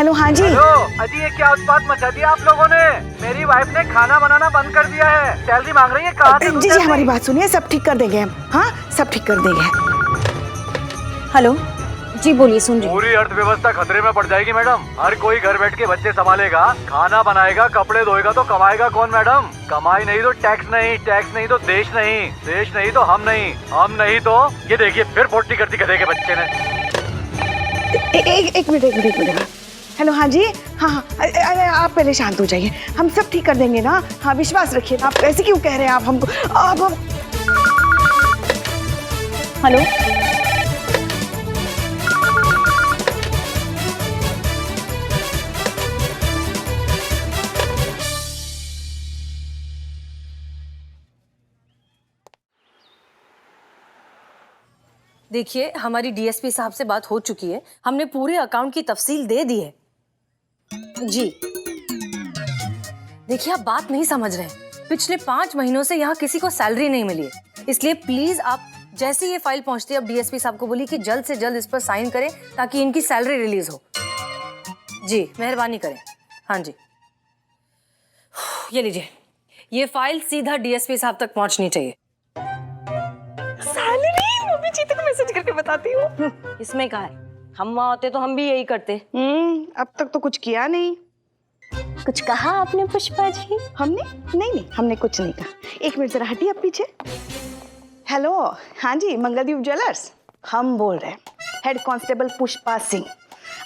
Hello हाँ जी। Hello अजी, ये क्या उत्पात मचा दिया आप लोगों ने। मेरी वाइफ ने खाना बनाना बंद कर दिया है, सैलरी मांग रही है। कहाँ से जी जी हमारी बात सुनिए, सब ठीक कर देंगे हम। हाँ सब ठीक कर देंगे। हेलो जी बोलिए, सुन रही हूँ। पूरी अर्थव्यवस्था खतरे में पड़ जाएगी मैडम। हर कोई घर बैठ के बच्चे संभालेगा, खाना बनाएगा, कपड़े धोएगा, तो कमाएगा कौन मैडम? कमाई नहीं तो टैक्स नहीं, टैक्स नहीं तो देश नहीं, देश नहीं तो हम नहीं, हम नहीं तो ये देखिए फिर 40 करती गधे के बच्चे ने। एक मिनट। हेलो हाँ जी। हाँ हाँ अरे आप पहले शांत हो जाइए, हम सब ठीक कर देंगे ना। हाँ विश्वास रखिए। आप ऐसे क्यों कह रहे हैं आप हमको? आप हम हेलो देखिए, हमारी डीएसपी साहब से बात हो चुकी है। हमने पूरे अकाउंट की तफसील दे दी है जी। देखिए, आप बात नहीं समझ रहे हैं। पिछले 5 महीनों से यहाँ किसी को सैलरी नहीं मिली है, इसलिए प्लीज आप जैसे ये फाइल पहुंचती है अब डीएसपी साहब को बोलिए कि जल्द से जल्द इस पर साइन करें ताकि इनकी सैलरी रिलीज हो। जी मेहरबानी करें। हाँ जी ये लीजिए, ये फाइल सीधा डीएसपी साहब तक पहुंचनी चाहिए। सैलरी मैं भी जीते को मैसेज करके बताती हूँ। इसमें क्या है, हम वहाँ होते तो हम भी यही करते। अब तक तो कुछ किया नहीं। कुछ कहा आपने पुष्पा जी? हमने नहीं हमने कुछ नहीं कहा। एक मिनट जरा हटिए आप पीछे। हेलो हाँ जी, मंगलदीप ज्वेलर्स हम बोल रहे हैं, हेड कांस्टेबल पुष्पा सिंह।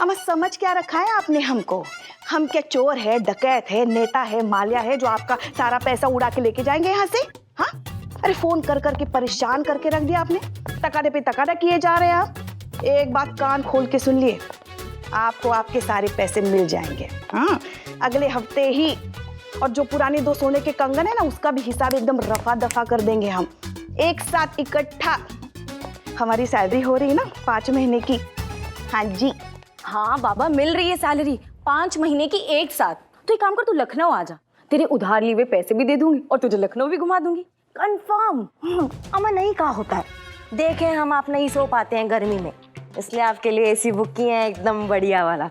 अब समझ क्या रखा है आपने हमको? हम क्या चोर है, डकैत है, नेता है, मालिया है जो आपका सारा पैसा उड़ा के लेके जाएंगे यहाँ से? हाँ अरे फोन कर करके परेशान करके रख दिया आपने। तकादे पे तकादा किए जा रहे हैं आप। एक बात कान खोल के सुन लिए, आपको आपके सारे पैसे मिल जाएंगे। हाँ अगले हफ्ते ही। और जो पुराने 2 सोने के कंगन है ना, उसका भी हिसाब एकदम रफा दफा कर देंगे हम, एक साथ इकट्ठा। हमारी सैलरी हो रही है ना 5 महीने की। हाँ जी। हाँ बाबा, मिल रही है सैलरी 5 महीने की एक साथ। तो एक काम कर, तू लखनऊ आ जा, तेरे उधार लिए हुए पैसे भी दे दूंगी और तुझे लखनऊ भी घुमा दूंगी। कंफर्म। अमन नहीं कहा होता है, देखें हम आप नहीं सो पाते हैं गर्मी में, इसलिए आपके लिए एसी बुक किए हैं, एकदम बढ़िया वाला।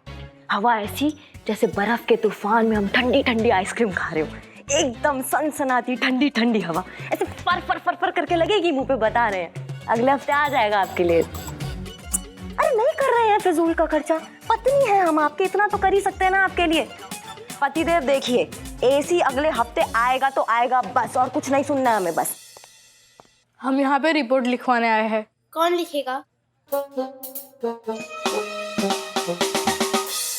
हवा ऐसी जैसे बर्फ के तूफान में हम ठंडी ठंडी आइसक्रीम खा रहे हो, एकदम सनसनाती ठंडी ठंडी हवा ऐसे फर फर फर फर करके लगेगी मुंह पे। बता रहे हैं अगले हफ्ते आ जाएगा आपके लिए। अरे नहीं कर रहे हैं फिजूल का खर्चा, पत्नी है हम आपके, इतना तो कर ही सकते हैं ना आपके लिए। पतिदेव देखिए, एसी अगले हफ्ते आएगा तो आएगा बस, और कुछ नहीं सुनना है हमें बस। हम यहाँ पे रिपोर्ट लिखवाने आए हैं। कौन लिखेगा?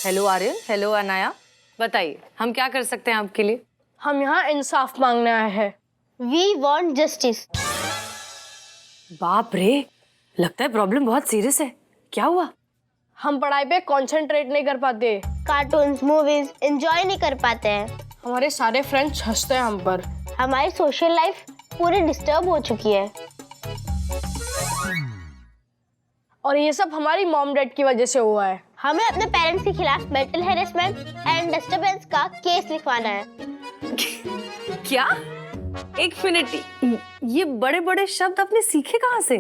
हेलो आर्यन, हेलो अनाया, बताइए हम क्या कर सकते हैं आपके लिए? हम यहाँ इंसाफ मांगने आए हैं। We want justice. बाप रे, लगता है प्रॉब्लम बहुत सीरियस है। क्या हुआ? हम पढ़ाई पे कंसंट्रेट नहीं कर पाते, कार्टून्स मूवीज एंजॉय नहीं कर पाते हैं, हमारे सारे फ्रेंड्स हंसते हैं हम पर। हमारी सोशल लाइफ पूरी डिस्टर्ब हो चुकी है। और ये सब हमारी मॉम डैड की वजह से हुआ है। हमें अपने पेरेंट्स के खिलाफ मेंटल हैरेसमेंट एंड डिस्टरबेंस का केस लिखवाना है। क्या? एक मिनट, ये बड़े बड़े शब्द आपने सीखे कहाँ से?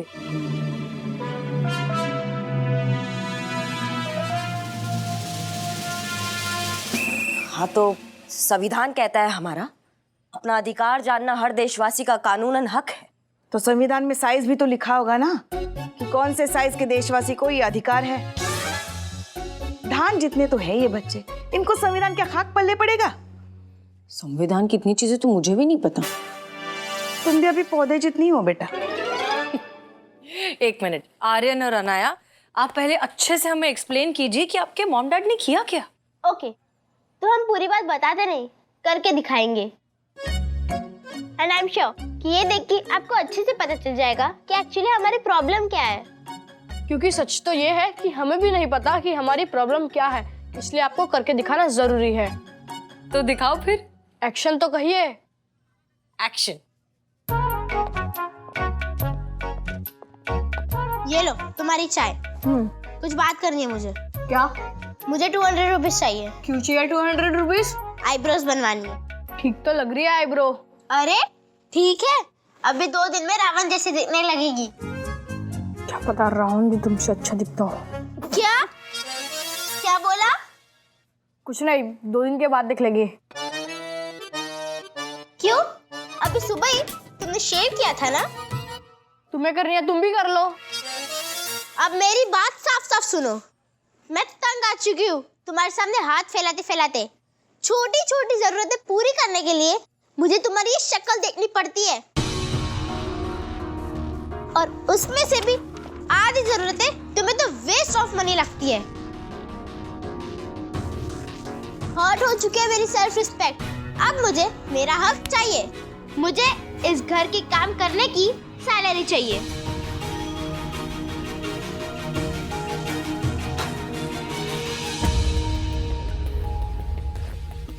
हाँ तो संविधान कहता है हमारा अपना अधिकार जानना हर देशवासी का कानूनन हक है। तो संविधान में साइज भी तो लिखा होगा ना कि कौन से साइज के देशवासी को ये अधिकार है। धान जितने तो है ये बच्चे, इनको संविधान क्या खाक पल्ले पड़ेगा? संविधान की इतनी चीजें तो मुझे भी नहीं पता। तुम भी अभी पौधे जितनी हो बेटा। एक मिनट, आर्यन और अनाया, आप पहले अच्छे से हमें एक्सप्लेन कीजिए कि आपके मॉम डैड ने किया क्या? ओके, तो हम पूरी बात बताते नहीं, करके दिखाएंगे। एंड आई एम श्योर कि ये देख के आपको अच्छे से पता चल जाएगा कि एक्चुअली हमारी प्रॉब्लम क्या है। क्योंकि सच तो ये है कि हमें भी नहीं पता कि हमारी प्रॉब्लम क्या है, इसलिए आपको करके दिखाना जरूरी है। तो दिखाओ फिर। एक्शन तो कहिए। एक्शन। ये लो तुम्हारी चाय। कुछ बात करनी है मुझे। क्या? मुझे 200 रुपीज चाहिए। क्यों चाहिए 200 रुपीज? आईब्रोज बनवानी है। ठीक तो लग रही है आईब्रो। अरे ठीक है, अभी 2 दिन में रावण जैसी दिखने लगेगी। क्या पता रावण भी तुमसे अच्छा दिखता हो। क्या क्या बोला? कुछ नहीं, 2 दिन के बाद देख लेंगे। क्यों? अभी सुबह ही तुमने शेव किया था ना? तुम्हें करनी है तुम भी कर लो। अब मेरी बात साफ साफ सुनो। मैं तंग आ चुकी हूँ तुम्हारे सामने हाथ फैलाते फैलाते। छोटी छोटी जरूरतें पूरी करने के लिए मुझे तुम्हारी ये शक्ल देखनी पड़ती है, और उसमें से भी आधी जरूरतें तुम्हें तो वेस्ट ऑफ मनी लगती है। हर्ट हो चुकी है मेरी सेल्फ रिस्पेक्ट। अब मुझे मेरा हक चाहिए। मुझे इस घर की काम करने की सैलरी चाहिए।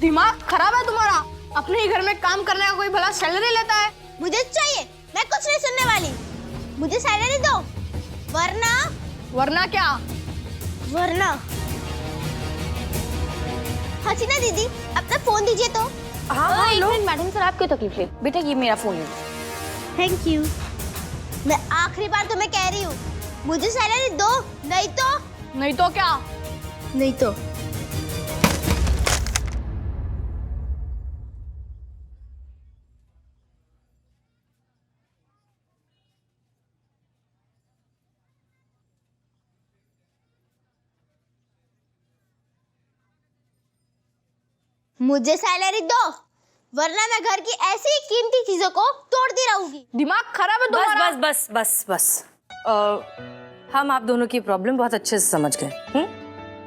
दिमाग खराब है तुम्हारा? अपने ही घर में काम करने का कोई भला सैलरी लेता है? मुझे चाहिए, मैं कुछ नहीं सुनने वाली। मुझे सैलरी दो, वरना क्या? वरना हसीना दीदी अपना फोन दीजिए तो। हाँ एक मिनट मैडम सर, आप क्यों तकलीफ ले? बेटा ये मेरा फोन है। Thank you. मैं आखिरी बार तुम्हें कह रही हूँ, मुझे सैलरी दो, नहीं तो क्या? नहीं तो मुझे सैलरी दो, वरना मैं घर की ऐसी ही कीमती चीजों को तोड़ती रहूंगी। दिमाग खराब है तुम्हारा? बस हम आप दोनों की प्रॉब्लम बहुत अच्छे से समझ गए।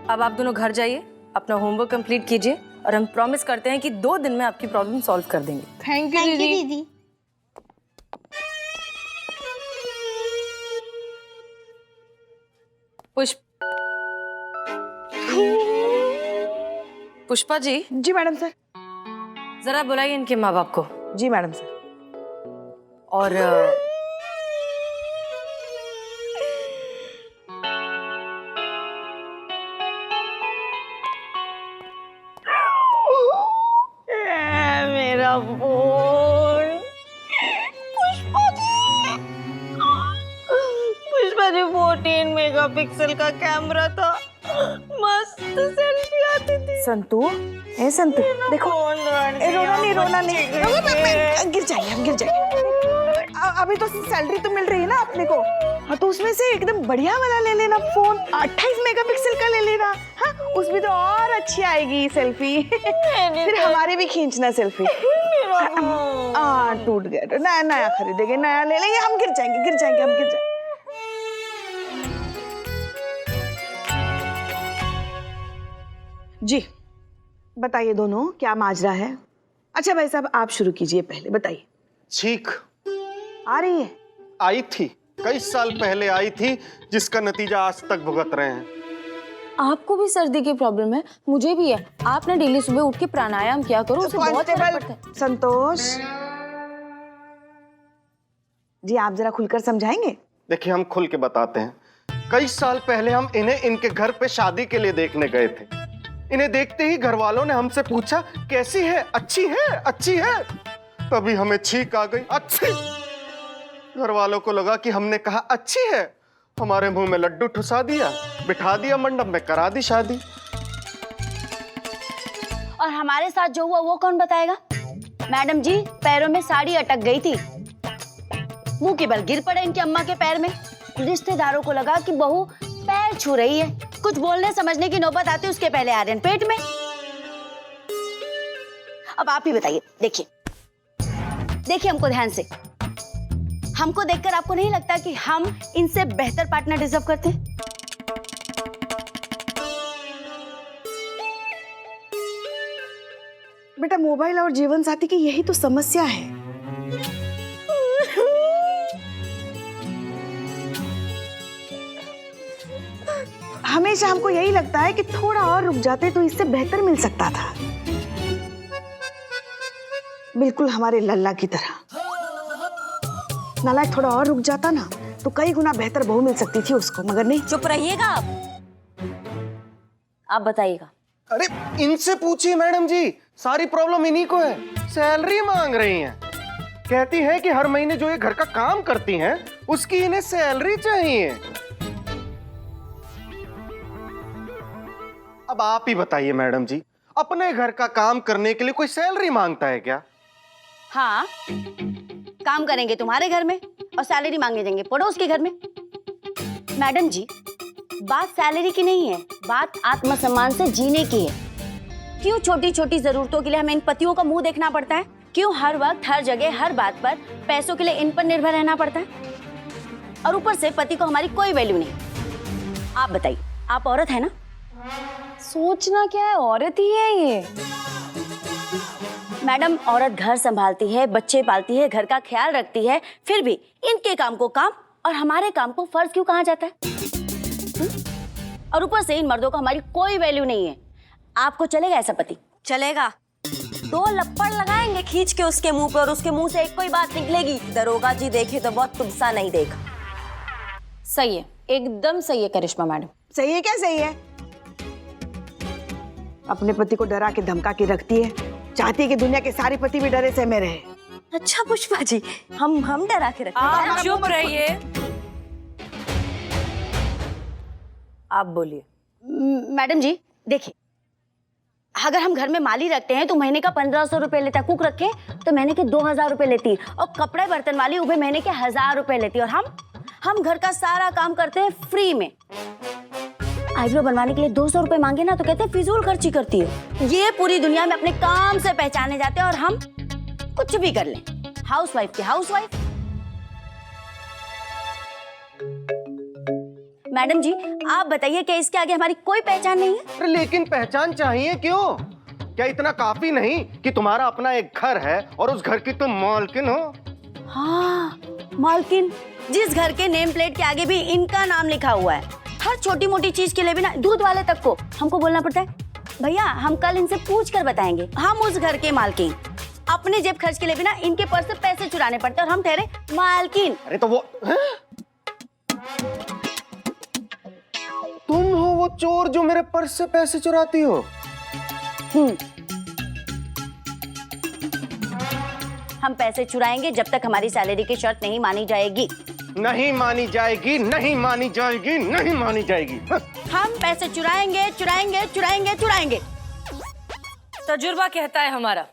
अब आप दोनों घर जाइए, अपना होमवर्क कंप्लीट कीजिए, और हम प्रॉमिस करते हैं कि 2 दिन में आपकी प्रॉब्लम सॉल्व कर देंगे। थैंक यू दीदी। पुष्पा जी, जी मैडम सर। जरा बुलाइए इनके माँ बाप को। जी मैडम सर। और मेरा फोन। पुष्पा जी 14 मेगापिक्सल का कैमरा था, मस्त सेल्फी आती थी। संतू, ए संतू देखो, रोना नहीं, गिर जाएंगे हम, गिर जाएंगे। अभी तो सैलरी तो मिल रही है ना अपने को। हाँ तो उसमें से एकदम बढ़िया वाला ले लेना फोन, 28 मेगापिक्सल का ले लेना। हाँ उसमें तो और अच्छी आएगी सेल्फी। फिर हमारी भी खींचना सेल्फी। टूट गया तो नया खरीदेंगे, नया ले लेंगे हम। गिर जाएंगे हम, गिर जाएंगे। जी बताइए दोनों, क्या माजरा है? अच्छा भाई साहब आप शुरू कीजिए, पहले बताइए। छींक आ रही है? आई थी, कई साल पहले आई थी, जिसका नतीजा आज तक भुगत रहे हैं। आपको भी सर्दी की प्रॉब्लम है? मुझे भी है। आप ना डेली सुबह उठ के प्राणायाम किया करो, उससे बहुत फर्क पड़ता है। संतोष जी आप जरा खुलकर समझाएंगे? देखिए हम खुल के बताते हैं। कई साल पहले हम इन्हें इनके घर पे शादी के लिए देखने गए थे। इन्हें देखते ही घर वालों ने हमसे पूछा कैसी है, अच्छी है। तभी हमें छींक आ गई। अच्छी? घर वालों को लगा कि हमने कहा अच्छी है, हमारे मुंह में लड्डू ठुसा दिया, बिठा दिया मंडप में, करा दी शादी। और हमारे साथ जो हुआ वो कौन बताएगा? मैडम जी पैरों में साड़ी अटक गई थी, मुंह के बल गिर पड़े इनकी अम्मा के पैर में। रिश्तेदारों को लगा कि बहू पैर छू रही है, कुछ बोलने समझने की नौबत आती उसके पहले आर्यन पेट में। अब आप ही बताइए। देखिए हमको ध्यान से। हमको देखकर आपको नहीं लगता कि हम इनसे बेहतर पार्टनर डिजर्व करते हैं? बेटा मोबाइल और जीवन साथी की यही तो समस्या है। हमेशा हमको यही लगता है कि थोड़ा और रुक जाते तो इससे बेहतर मिल सकता था, बिल्कुल हमारे लल्ला की तरह। नालायक थोड़ा और रुक जाता ना तो कई गुना बेहतर बहू मिल सकती थी उसको, मगर नहीं। चुप रहिएगा आप बताइएगा। अरे इनसे पूछिए मैडम जी, सारी प्रॉब्लम इन्हीं को है। सैलरी मांग रही हैं, कहती है कि हर महीने जो ये घर का काम करती हैं उसकी इन्हें सैलरी चाहिए। अब आप ही बताइए मैडम जी, अपने घर का काम करने के लिए कोई सैलरी मांगता है क्या? हाँ, काम करेंगे तुम्हारे घर में और सैलरी मांगे जाएंगे पड़ोस के घर में। मैडम जी, बात सैलरी की नहीं है, बात आत्मसम्मान से जीने की है। क्यों छोटी छोटी जरूरतों के लिए हमें इन पतियों का मुंह देखना पड़ता है? क्यों हर वक्त हर जगह हर बात पर पैसों के लिए इन पर निर्भर रहना पड़ता है? और ऊपर से पति को हमारी कोई वैल्यू नहीं। आप बताइए, आप औरत है ना? सोचना क्या है, औरत ही है ये। मैडम, औरत घर संभालती है, बच्चे पालती है, घर का ख्याल रखती है, फिर भी इनके काम को काम और हमारे काम को फर्ज क्यों कहा जाता है? और ऊपर से इन मर्दों को हमारी कोई वैल्यू नहीं है। आपको चलेगा ऐसा पति? चलेगा। 2 लप्पड़ लगाएंगे खींच के उसके मुंह पे और उसके मुंह से एक कोई बात निकलेगी, दरोगा जी देखे तो बहुत तुमसा नहीं देखा। सही है, एकदम सही है करिश्मा मैडम। सही है क्या? सही है। अपने पति को डरा के धमका के रखती है, चाहती है कि दुनिया के सारे पति भी डरे से में रहे। अच्छा पुष्पा जी, हम डरा के रखते हैं। आप चुप रहिए, आप बोलिए। मैडम जी देखिए, अगर हम घर में माली रखते हैं तो महीने का 1500 रुपए लेता है, कुक रखे तो महीने के 2000 रुपए लेती है, और कपड़े बर्तन वाली उभे महीने के 1000 रुपए लेती है, और हम घर का सारा काम करते हैं फ्री में। आईब्रो बनवाने के लिए 200 रुपए मांगे ना तो कहते हैं फिजूल खर्ची करती है। ये पूरी दुनिया में अपने काम से पहचाने जाते हैं और हम कुछ भी कर लें, हाउसवाइफ की हाउसवाइफ। मैडम जी आप बताइए, क्या इसके आगे हमारी कोई पहचान नहीं है? अरे लेकिन पहचान चाहिए क्यों? क्या इतना काफी नहीं कि तुम्हारा अपना एक घर है और उस घर की तुम मालकिन हो? हाँ, मालकिन। जिस घर के नेम प्लेट के आगे भी इनका नाम लिखा हुआ है। हर छोटी मोटी चीज के लिए भी ना, दूध वाले तक को हमको बोलना पड़ता है, भैया हम कल इनसे पूछ कर बताएंगे, हम उस घर के मालकिन। अपने जेब खर्च के लिए भी ना इनके पर्स से पैसे चुराने पड़ते हैं और हम ठहरे मालकिन। अरे तो वो तुम हो वो चोर जो मेरे पर्स से पैसे चुराती हो? हम पैसे चुराएंगे जब तक हमारी सैलरी की शर्त नहीं मानी जाएगी। नहीं मानी जाएगी, नहीं मानी जाएगी, नहीं मानी जाएगी। हम पैसे चुराएंगे चुराएंगे चुराएंगे चुराएंगे। तजुर्बा कहता है हमारा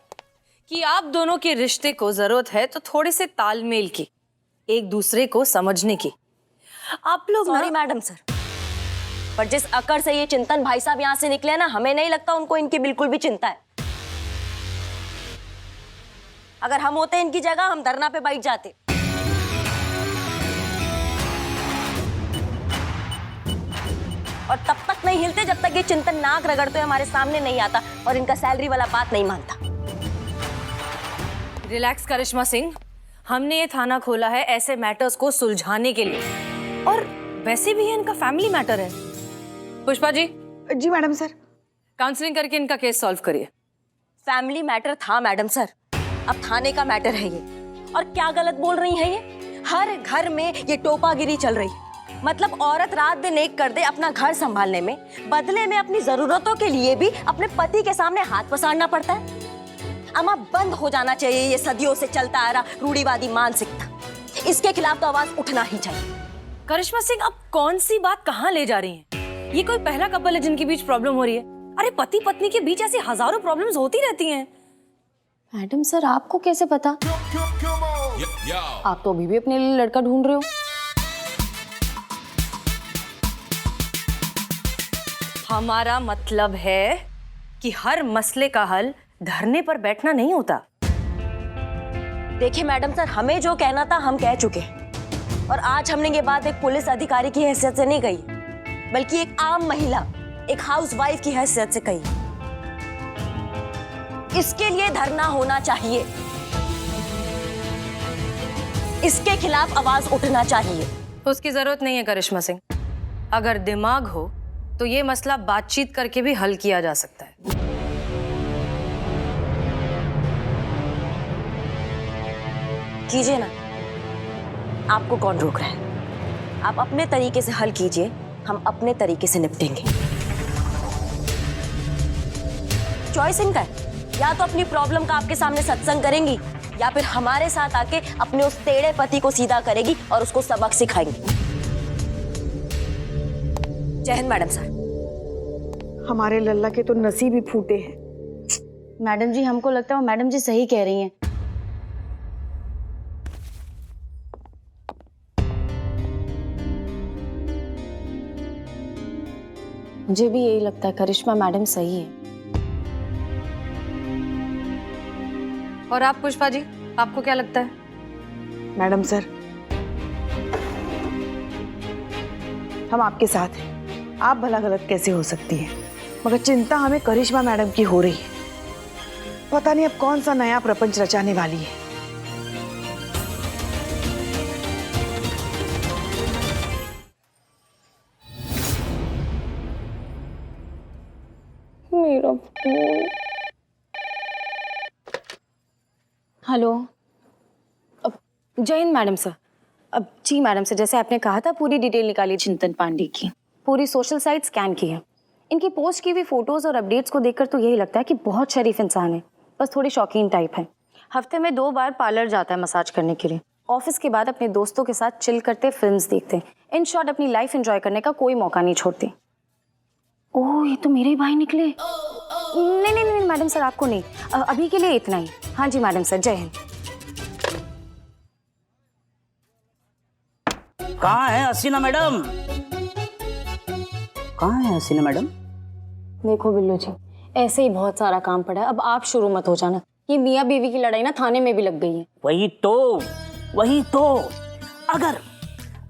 कि आप दोनों के रिश्ते को जरूरत है तो थोड़े से तालमेल की, एक दूसरे को समझने की। आप लोग सॉरी मैडम सर, पर जिस अकड़ से ये चिंतन भाई साहब यहाँ से निकले ना, हमें नहीं लगता उनको इनकी बिल्कुल भी चिंता है। अगर हम होते इनकी जगह, हम धरना पे बैठ जाते। और तब तक नहीं हिलते जब तक ये चिंतन नाक रगड़ते हमारे सामने नहीं आता और इनका सैलरी वाला बात नहीं मानता। रिलैक्स करिश्मा सिंह, हमने ये थाना खोला है ऐसे मैटर्स को सुलझाने के लिए, और वैसे भी ये इनका फैमिली मैटर है। पुष्पा जी। जी मैडम सर। काउंसलिंग करके इनका केस सॉल्व करिए। फैमिली मैटर था मैडम सर, अब थाने का मैटर है ये। और क्या गलत बोल रही है ये? हर घर में ये टोपागिरी चल रही है। मतलब औरत रात दिन एक कर दे अपना घर संभालने में, बदले में अपनी जरूरतों के लिए भी अपने पति के सामने हाथ पसारना पड़ता है। अम्मा, बंद हो जाना चाहिए ये सदियों से चलता आ रहा रूढ़िवादी मानसिकता। इसके खिलाफ तो आवाज उठना ही चाहिए। करिश्मा सिंह, अब कौन सी बात कहाँ ले जा रही हैं? ये कोई पहला कपल है जिनके बीच प्रॉब्लम हो रही है? अरे पति पत्नी के बीच ऐसी हजारों प्रॉब्लम्स होती रहती हैं। मैडम सर आपको कैसे पता? आप तो अभी भी अपने लिए लड़का ढूंढ रहे हो। हमारा मतलब है कि हर मसले का हल धरने पर बैठना नहीं होता। देखिए मैडम सर, हमें जो कहना था हम कह चुके हैं, और आज हमने ये बात एक पुलिस अधिकारी की हैसियत से नहीं कही, बल्कि एक आम महिला, एक हाउसवाइफ की हैसियत से कही। इसके लिए धरना होना चाहिए, इसके खिलाफ आवाज उठना चाहिए। उसकी जरूरत नहीं है करिश्मा सिंह। अगर दिमाग हो तो ये मसला बातचीत करके भी हल किया जा सकता है। कीजिए ना, आपको कौन रोक रहा है? आप अपने तरीके से हल कीजिए, हम अपने तरीके से निपटेंगे। चॉइस इनका है, या तो अपनी प्रॉब्लम का आपके सामने सत्संग करेंगी, या फिर हमारे साथ आके अपने उस टेढ़े पति को सीधा करेगी और उसको सबक सिखाएंगी। जय हिंद मैडम सर। हमारे लल्ला के तो नसीब ही फूटे हैं। मैडम जी हमको लगता है वो मैडम जी सही कह रही हैं। मुझे भी यही लगता है करिश्मा मैडम सही है। और आप पुष्पा जी, आपको क्या लगता है? मैडम सर, हम आपके साथ हैं। आप भला गलत कैसे हो सकती हैं, मगर चिंता हमें करिश्मा मैडम की हो रही है। पता नहीं अब कौन सा नया प्रपंच रचाने वाली है। मेरा हेलो। अब जय हिंद मैडम सर। अब जी मैडम सर, जैसे आपने कहा था पूरी डिटेल निकाली चिंतन पांडे की, पूरी सोशल साइट स्कैन की है। इनकी पोस्ट की हुई फोटोज और अपडेट्स को देखकर तो यही लगता है कि बहुत शरीफ इंसान है, बस थोड़ी शौकीन टाइप है। हफ्ते में 2 बार पार्लर जाता है मसाज करने के लिए। ऑफिस के बाद अपने दोस्तों के साथ चिल करते, फिल्म्स देखते, इन शॉर्ट अपनी लाइफ एंजॉय करने का कोई मौका नहीं छोड़ते। ओह, ये तो मेरे ही भाई निकले। नहीं नहीं नहीं मैडम सर, आपको नहीं, अभी के लिए इतना ही। हाँ जी मैडम सर, जय हिंद। कहाँ है हसीना मैडम? कहाँ है हसीना मैडम? देखो बिल्लू जी, ऐसे ही बहुत सारा काम पड़ा है, अब आप शुरू मत हो जाना। ये मियाँ बीवी की लड़ाई ना थाने में भी लग गई है। वही तो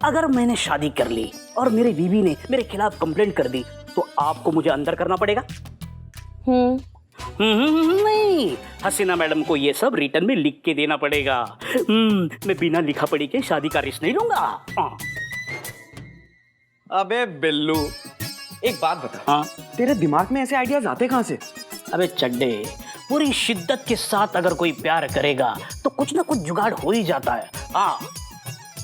अगर मैंने शादी कर ली और मेरी बीवी ने मेरे खिलाफ कंप्लेंट कर दी तो आपको मुझे अंदर करना पड़ेगा? नहीं, हसीना मैडम को ये सब रिटर्न में लिख के देना पड़ेगा। मैं बिना लिखा पढ़ी के शादी का रिश्ता नहीं लूंगा। अबे बिल्लू, एक बात बता। हाँ? तेरे दिमाग में ऐसे आइडियाज आते कहाँ से? अबे चड्डे, पूरी शिद्दत के साथ अगर कोई प्यार करेगा तो कुछ ना कुछ जुगाड़ हो ही जाता है। हाँ,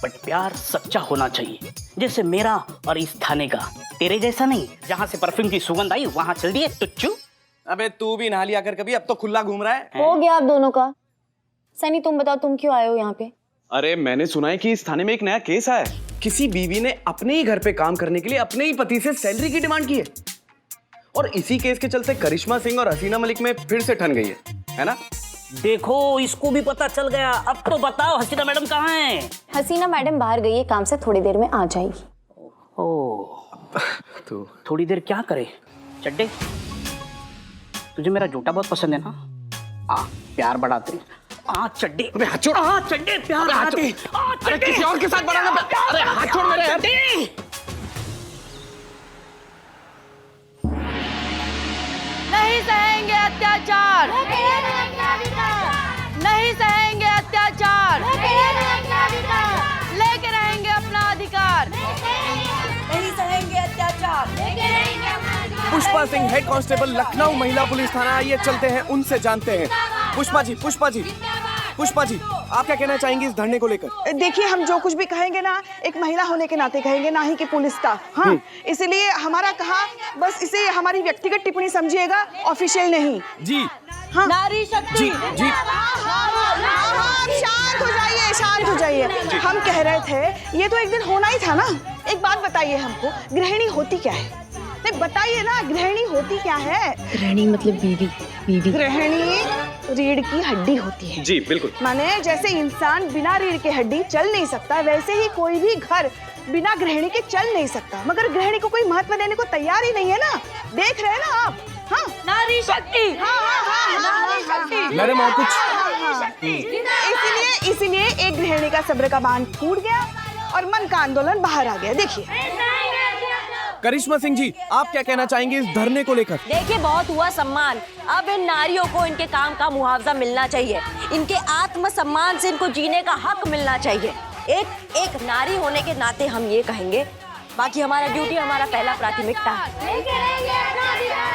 बट प्यार सच्चा होना चाहिए, जैसे मेरा और इस थाने का। तेरे जैसा नहीं, जहाँ से परफ्यूम की सुगंध आई वहां चल दिए टुच्चू। अबे तू भी नहा लिया कर कभी, अब तो खुला घूम रहा है। हो गया आप दोनों का। सनी तुम बताओ, तुम क्यों आए हो यहाँ पे? अरे मैंने सुना है कि इस थाने में एक नया केस आया है। किसी बीवी ने अपने ही घर पे काम करने के लिए अपने ही पति से सैलरी की डिमांड की है, और इसी केस के चलते करिश्मा सिंह और हसीना मलिक में फिर से ठन गई है ना? देखो, इसको भी पता चल गया। अब तो बताओ हसीना मैडम कहाँ हैं? हसीना मैडम बाहर गई है काम से, थोड़ी देर में आ जाएगी। ओह, तो थोड़ी देर क्या करे? चड्डे, तुझे मेरा जूता बहुत पसंद है ना? प्यार बढ़ाते। चड्डे, अबे हाथ छोड़। चड्डे प्यार बढ़ाते। अरे किसी और के साथ बढ़ाना। अरे हाथ छोड़ मेरे यार। नहीं सहेंगे अत्याचार, नहीं सहेंगे अत्याचार, लेके रहेंगे अपना अधिकार, नहीं सहेंगे अत्याचार। पुष्पा सिंह, हेड कांस्टेबल, लखनऊ महिला पुलिस थाना। आइए चलते हैं, उनसे जानते हैं। पुष्पा जी, आप क्या कहना चाहेंगी इस धरने को लेकर? देखिए, हम जो कुछ भी कहेंगे ना, एक महिला होने के नाते कहेंगे, ना ही कि पुलिस स्टाफ। हाँ, इसलिए हमारा कहा, बस इसे हमारी व्यक्तिगत टिप्पणी समझिएगा, ऑफिशियल नहीं। जी हाँ, नारी शक्ति। जी जी। शांत हो जाइए। हम कह रहे थे ये तो एक दिन होना ही था ना। एक बात बताइए हमको, गृहिणी होती क्या है? नहीं बताइए ना, गृहिणी होती क्या है? गृहिणी मतलब बीवी। गृहिणी रीढ़ की हड्डी होती है। जी बिल्कुल। माने जैसे इंसान बिना रीढ़ के हड्डी चल नहीं सकता, वैसे ही कोई भी घर बिना गृहिणी के चल नहीं सकता। मगर गृहिणी को कोई महत्व देने को तैयार ही नहीं है ना। देख रहे हैं ना आप? हाँ, नारी शक्ति। नारी शक्ति। मैडम और कुछ? इसीलिए एक गृहिणी का सब्र का बांध टूट गया और मन का आंदोलन बाहर आ गया। देखिए करिश्मा सिंह जी, आप क्या कहना चाहेंगे इस धरने को लेकर? देखिए, बहुत हुआ सम्मान। अब इन नारियों को इनके काम का मुआवजा मिलना चाहिए। इनके आत्मसम्मान से इनको जीने का हक मिलना चाहिए। एक नारी होने के नाते हम ये कहेंगे, बाकी हमारा ड्यूटी, हमारा पहला प्राथमिकता है।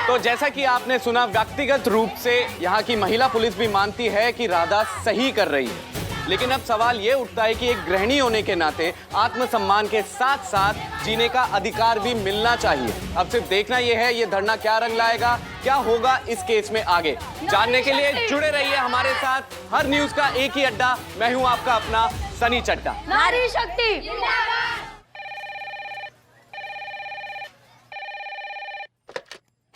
तो जैसा कि आपने सुना, व्यक्तिगत रूप से यहाँ की महिला पुलिस भी मानती है कि राधा सही कर रही है, लेकिन अब सवाल ये उठता है कि एक गृहिणी होने के नाते आत्मसम्मान के साथ साथ जीने का अधिकार भी मिलना चाहिए। अब सिर्फ देखना यह है, ये धरना क्या रंग लाएगा, क्या होगा इस केस में आगे। जानने के लिए जुड़े रहिए हमारे साथ। हर न्यूज का एक ही अड्डा, मैं हूं आपका अपना सनी चड्डा। नारी शक्ति।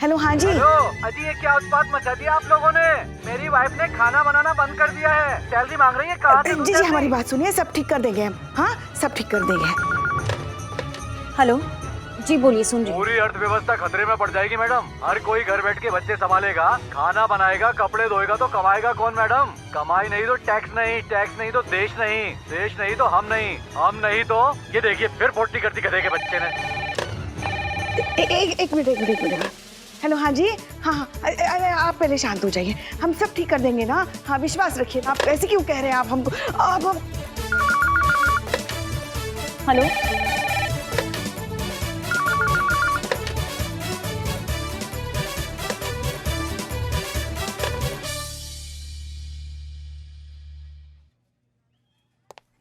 हेलो हाँ जी। हेलो अजी, ये क्या उत्पात मचा दिया आप लोगों ने? मेरी वाइफ ने खाना बनाना बंद कर दिया है, सैलरी मांग रही है। कहाँ से दूँ जी सैलरी? हमारी बात सुनिए, सब ठीक कर देंगे हम। हाँ सब ठीक कर देंगे। हेलो जी, बोलिए, सुन रही हूँ। पूरी अर्थव्यवस्था खतरे में पड़ जाएगी मैडम। हर कोई घर बैठ के बच्चे संभालेगा, खाना बनाएगा, कपड़े धोएगा तो कमाएगा कौन मैडम? कमाई नहीं तो टैक्स नहीं, टैक्स नहीं तो देश नहीं, देश नहीं तो हम नहीं, हम नहीं तो ये देखिए फिर पोटी करती गधे के बच्चे ने। एक मिनट। हेलो हाँ जी। हाँ हाँ, अरे आप पहले शांत हो जाइए, हम सब ठीक कर देंगे ना। हाँ विश्वास रखिए। आप ऐसे क्यों कह रहे हैं आप हमको? आप हम... हेलो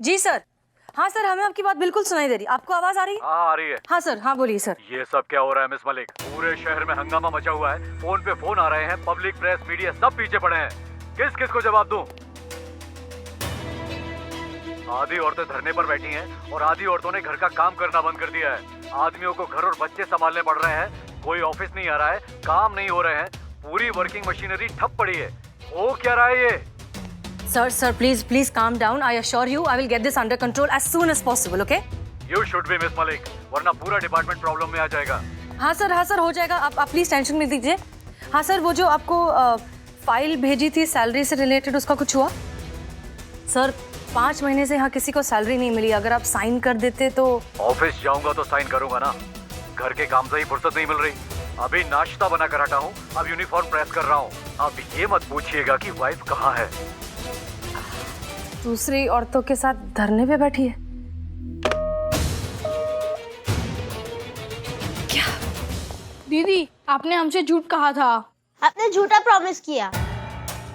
जी सर। हाँ सर, हमें आपकी बात बिल्कुल सुनाई दे रही। आपको आवाज आ रही है? हाँ आ रही है। हाँ सर, हाँ बोलिए सर। ये सब क्या हो रहा है मिस मलिक? पूरे शहर में हंगामा मचा हुआ है, फोन पे फोन आ रहे हैं, पब्लिक, प्रेस, मीडिया सब पीछे पड़े हैं। किस किस को जवाब दूं? आधी औरतें धरने पर बैठी हैं और आधी औरतों ने घर का काम करना बंद कर दिया है। आदमियों को घर और बच्चे संभालने पड़ रहे हैं, कोई ऑफिस नहीं आ रहा है, काम नहीं हो रहे हैं, पूरी वर्किंग मशीनरी ठप पड़ी है। हो क्या रहा है ये? Sir please calm down. I assure you I will get this under control as soon as possible. Okay? You should be miss Malik, वरना पूरा डिपार्टमेंट प्रॉब्लम में आ जाएगा। हाँ सर हो जाएगा। आप प्लीज टेंशन मत लीजिए। हाँ सर, वो जो आपको फाइल भेजी थी सैलरी से रिलेटेड, उसका कुछ हुआ? सर 5 महीने से यहाँ किसी को सैलरी नहीं मिली, अगर आप साइन कर देते तो। ऑफिस जाऊंगा तो साइन करूंगा ना, घर के काम से ही फुर्सत नहीं मिल रही। अभी नाश्ता बना कर हटा हूँ, अब यूनिफॉर्म प्रेस कर रहा हूँ। अब ये मत पूछिएगा कि वाइफ कहाँ है। दूसरी औरतों के साथ धरने पे बैठी है। दीदी, आपने हमसे झूठ कहा था। आपने झूठा प्रॉमिस किया।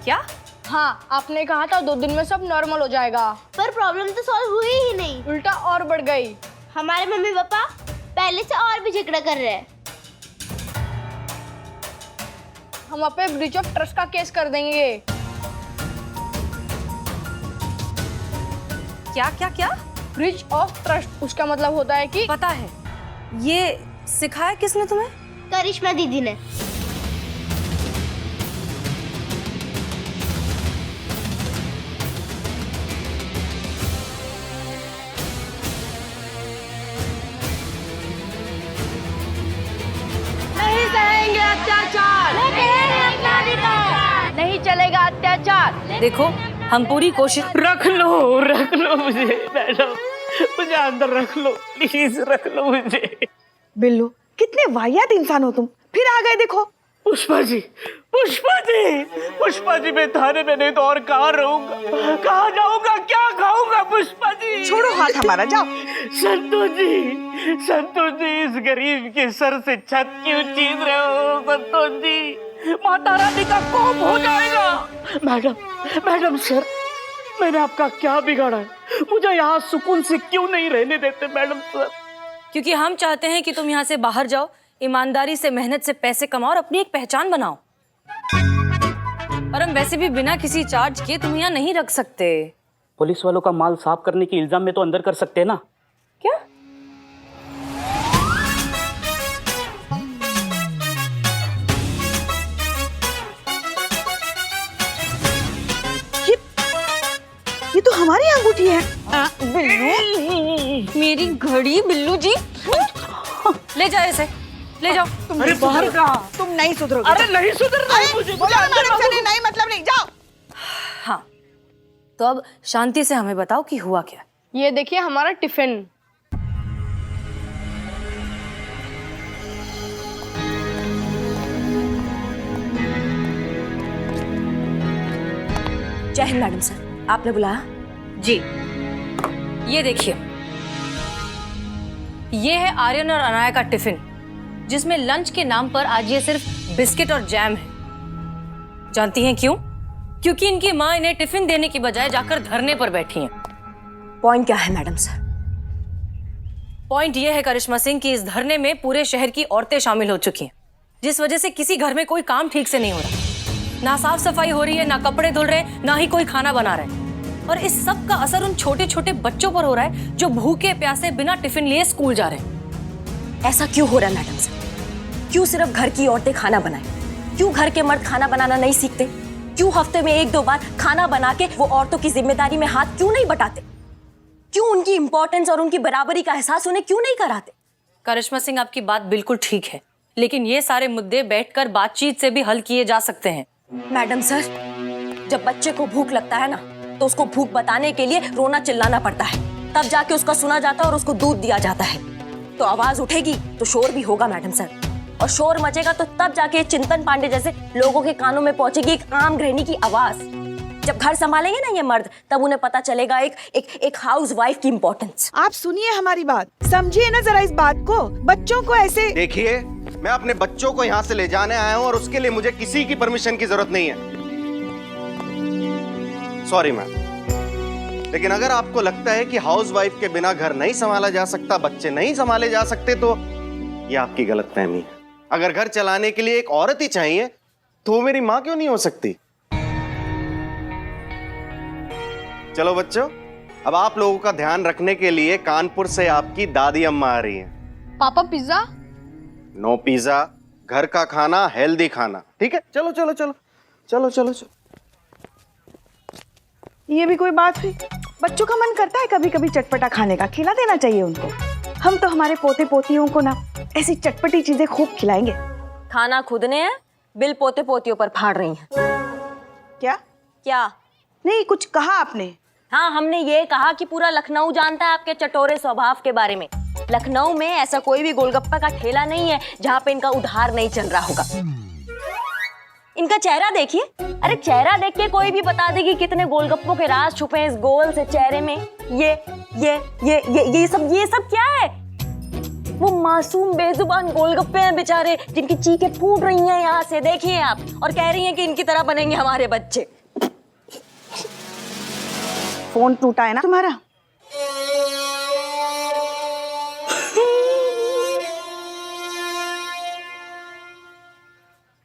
क्या? हाँ, आपने कहा था 2 दिन में सब नॉर्मल हो जाएगा, पर प्रॉब्लम तो सॉल्व हुई ही नहीं, उल्टा और बढ़ गई। हमारे मम्मी पापा पहले से और भी झगड़ा कर रहे हैं। हम आप पे ब्रीच ऑफ ट्रस्ट का केस कर देंगे। क्या? ब्रीच ऑफ ट्रस्ट, उसका मतलब होता है कि पता है। ये सिखाया किसने तुम्हें? करिश्मा दीदी ने। नहीं सहेंगे अत्याचार, नहीं चलेगा अत्याचार। देखो, हम पूरी कोशिश। रख लो मुझे मैडम, मुझे अंदर रख लो, प्लीज रख लो मुझे। बिल्लू, कितने वाहियात इंसान हो तुम, फिर आ गए देखो। पुष्पा जी, मैं थाने में नहीं तो और कहाँ रहूंगा, कहाँ जाऊंगा, क्या खाऊंगा? पुष्पा जी छोड़ो हाथ हमारा, जाओ। संतोष जी, इस गरीब के सर से छत क्यों छीन रहे हो? संतोष जी, माता रानी का कोप हो जाएगा। मैडम सर, मैंने आपका क्या बिगाड़ा है? मुझे यहाँ सुकून से क्यों नहीं रहने देते मैडम सर? क्योंकि हम चाहते हैं कि तुम यहाँ से बाहर जाओ, ईमानदारी से मेहनत से पैसे कमाओ और अपनी एक पहचान बनाओ। और हम वैसे भी बिना किसी चार्ज के तुम यहाँ नहीं रख सकते। पुलिस वालों का माल साफ करने के इल्जाम में तो अंदर कर सकते हैं ना? क्या? ये तो हमारी अंगूठी है। बिल्लू, मेरी घड़ी। बिल्लू जी, ले जाओ इसे, ले जाओ। अरे बाहर कहाँ? तुम नहीं सुधरोगे। अरे नहीं सुधरना है मुझे। नहीं मतलब नहीं, जाओ। हाँ, तो अब शांति से हमें बताओ कि हुआ क्या। ये देखिए हमारा टिफिन। जय हिंद मैडम सर, आपने बुलाया? जी, ये देखिए, ये है आर्यन और अनाया का टिफिन, जिसमें लंच के नाम पर आज ये सिर्फ बिस्किट और जैम है। जानती हैं क्यों? क्योंकि इनकी माँ इन्हें टिफिन देने की बजाय जाकर धरने पर बैठी हैं। पॉइंट क्या है मैडम सर? पॉइंट ये है करिश्मा सिंह कि इस धरने में पूरे शहर की औरतें शामिल हो चुकी हैं, जिस वजह से किसी घर में कोई काम ठीक से नहीं हो रहा। ना साफ सफाई हो रही है, ना कपड़े धुल रहे, ना ही कोई खाना बना रहा है। और इस सब का असर उन छोटे छोटे बच्चों पर हो रहा है जो भूखे प्यासे बिना टिफिन लिए स्कूल जा रहे हैं। ऐसा क्यों हो रहा है मैडम सर? क्यों सिर्फ घर की औरतें खाना बनाएं? क्यों घर के मर्द खाना बनाना नहीं सीखते? क्यों हफ्ते में 1-2 बार खाना बना के वो औरतों की जिम्मेदारी में हाथ क्यों नहीं बटाते? क्यों उनकी इंपॉर्टेंस और उनकी बराबरी का एहसास उन्हें क्यों नहीं कराते? करिश्मा सिंह, आपकी बात बिल्कुल ठीक है, लेकिन ये सारे मुद्दे बैठकर बातचीत से भी हल किए जा सकते हैं। मैडम सर, जब बच्चे को भूख लगता है ना, तो उसको भूख बताने के लिए रोना चिल्लाना पड़ता है, तब जाके उसका सुना जाता है और उसको दूध दिया जाता है। तो आवाज उठेगी तो शोर भी होगा मैडम सर, और शोर मचेगा तो तब जाके चिंतन पांडे जैसे लोगों के कानों में पहुंचेगी एक आम गृहिणी की आवाज। जब घर संभालेंगे ना ये मर्द, तब उन्हें पता चलेगा एक हाउस वाइफ की इम्पोर्टेंस। आप सुनिए हमारी बात, समझिए ना जरा इस बात को। बच्चों को ऐसे देखिए, मैं अपने बच्चों को यहाँ से ले जाने आया हूँ और उसके लिए मुझे किसी की परमिशन की जरूरत नहीं है। सॉरी मैम, लेकिन अगर आपको लगता है कि हाउस वाइफ के बिना घर नहीं संभाला जा सकता, बच्चे नहीं संभाले जा सकते, तो ये आपकी गलतफहमी है। अगर घर चलाने के लिए एक औरत ही चाहिए तो वो मेरी माँ क्यों नहीं हो सकती? चलो बच्चों, अब आप लोगों का ध्यान रखने के लिए कानपुर से आपकी दादी अम्मा आ रही हैं। पापा पिज्जा? नो पिज्जा, घर का खाना, हेल्दी खाना, ठीक है? चलो चलो चलो चलो चलो चलो। ये भी कोई बात हुई? बच्चों का मन करता है कभी कभी चटपटा खाने का, खिला देना चाहिए उनको। हम तो हमारे पोते पोतियों को ना ऐसी चटपटी चीजें खूब खिलाएंगे। खाना खुद ने है, बिल पोते पोतियों पर फाड़ रही हैं। क्या क्या? नहीं, कुछ कहा आपने? हाँ, हमने ये कहा कि पूरा लखनऊ जानता है आपके चटोरे स्वभाव के बारे में। लखनऊ में ऐसा कोई भी गोलगप्पा का ठेला नहीं है जहाँ पे इनका उधार नहीं चल रहा होगा। इनका चेहरा देखिए, अरे चेहरा देख के कोई भी बता देगी कितने गोलगप्पों के राज छुपे हैं इस गोल से चेहरे में। ये सब क्या है? वो मासूम बेजुबान गोलगप्पे हैं बेचारे, जिनकी चीखें फूट रही हैं यहाँ से, देखिए आप, और कह रही हैं कि इनकी तरह बनेंगे हमारे बच्चे। फोन टूटा है ना तुम्हारा?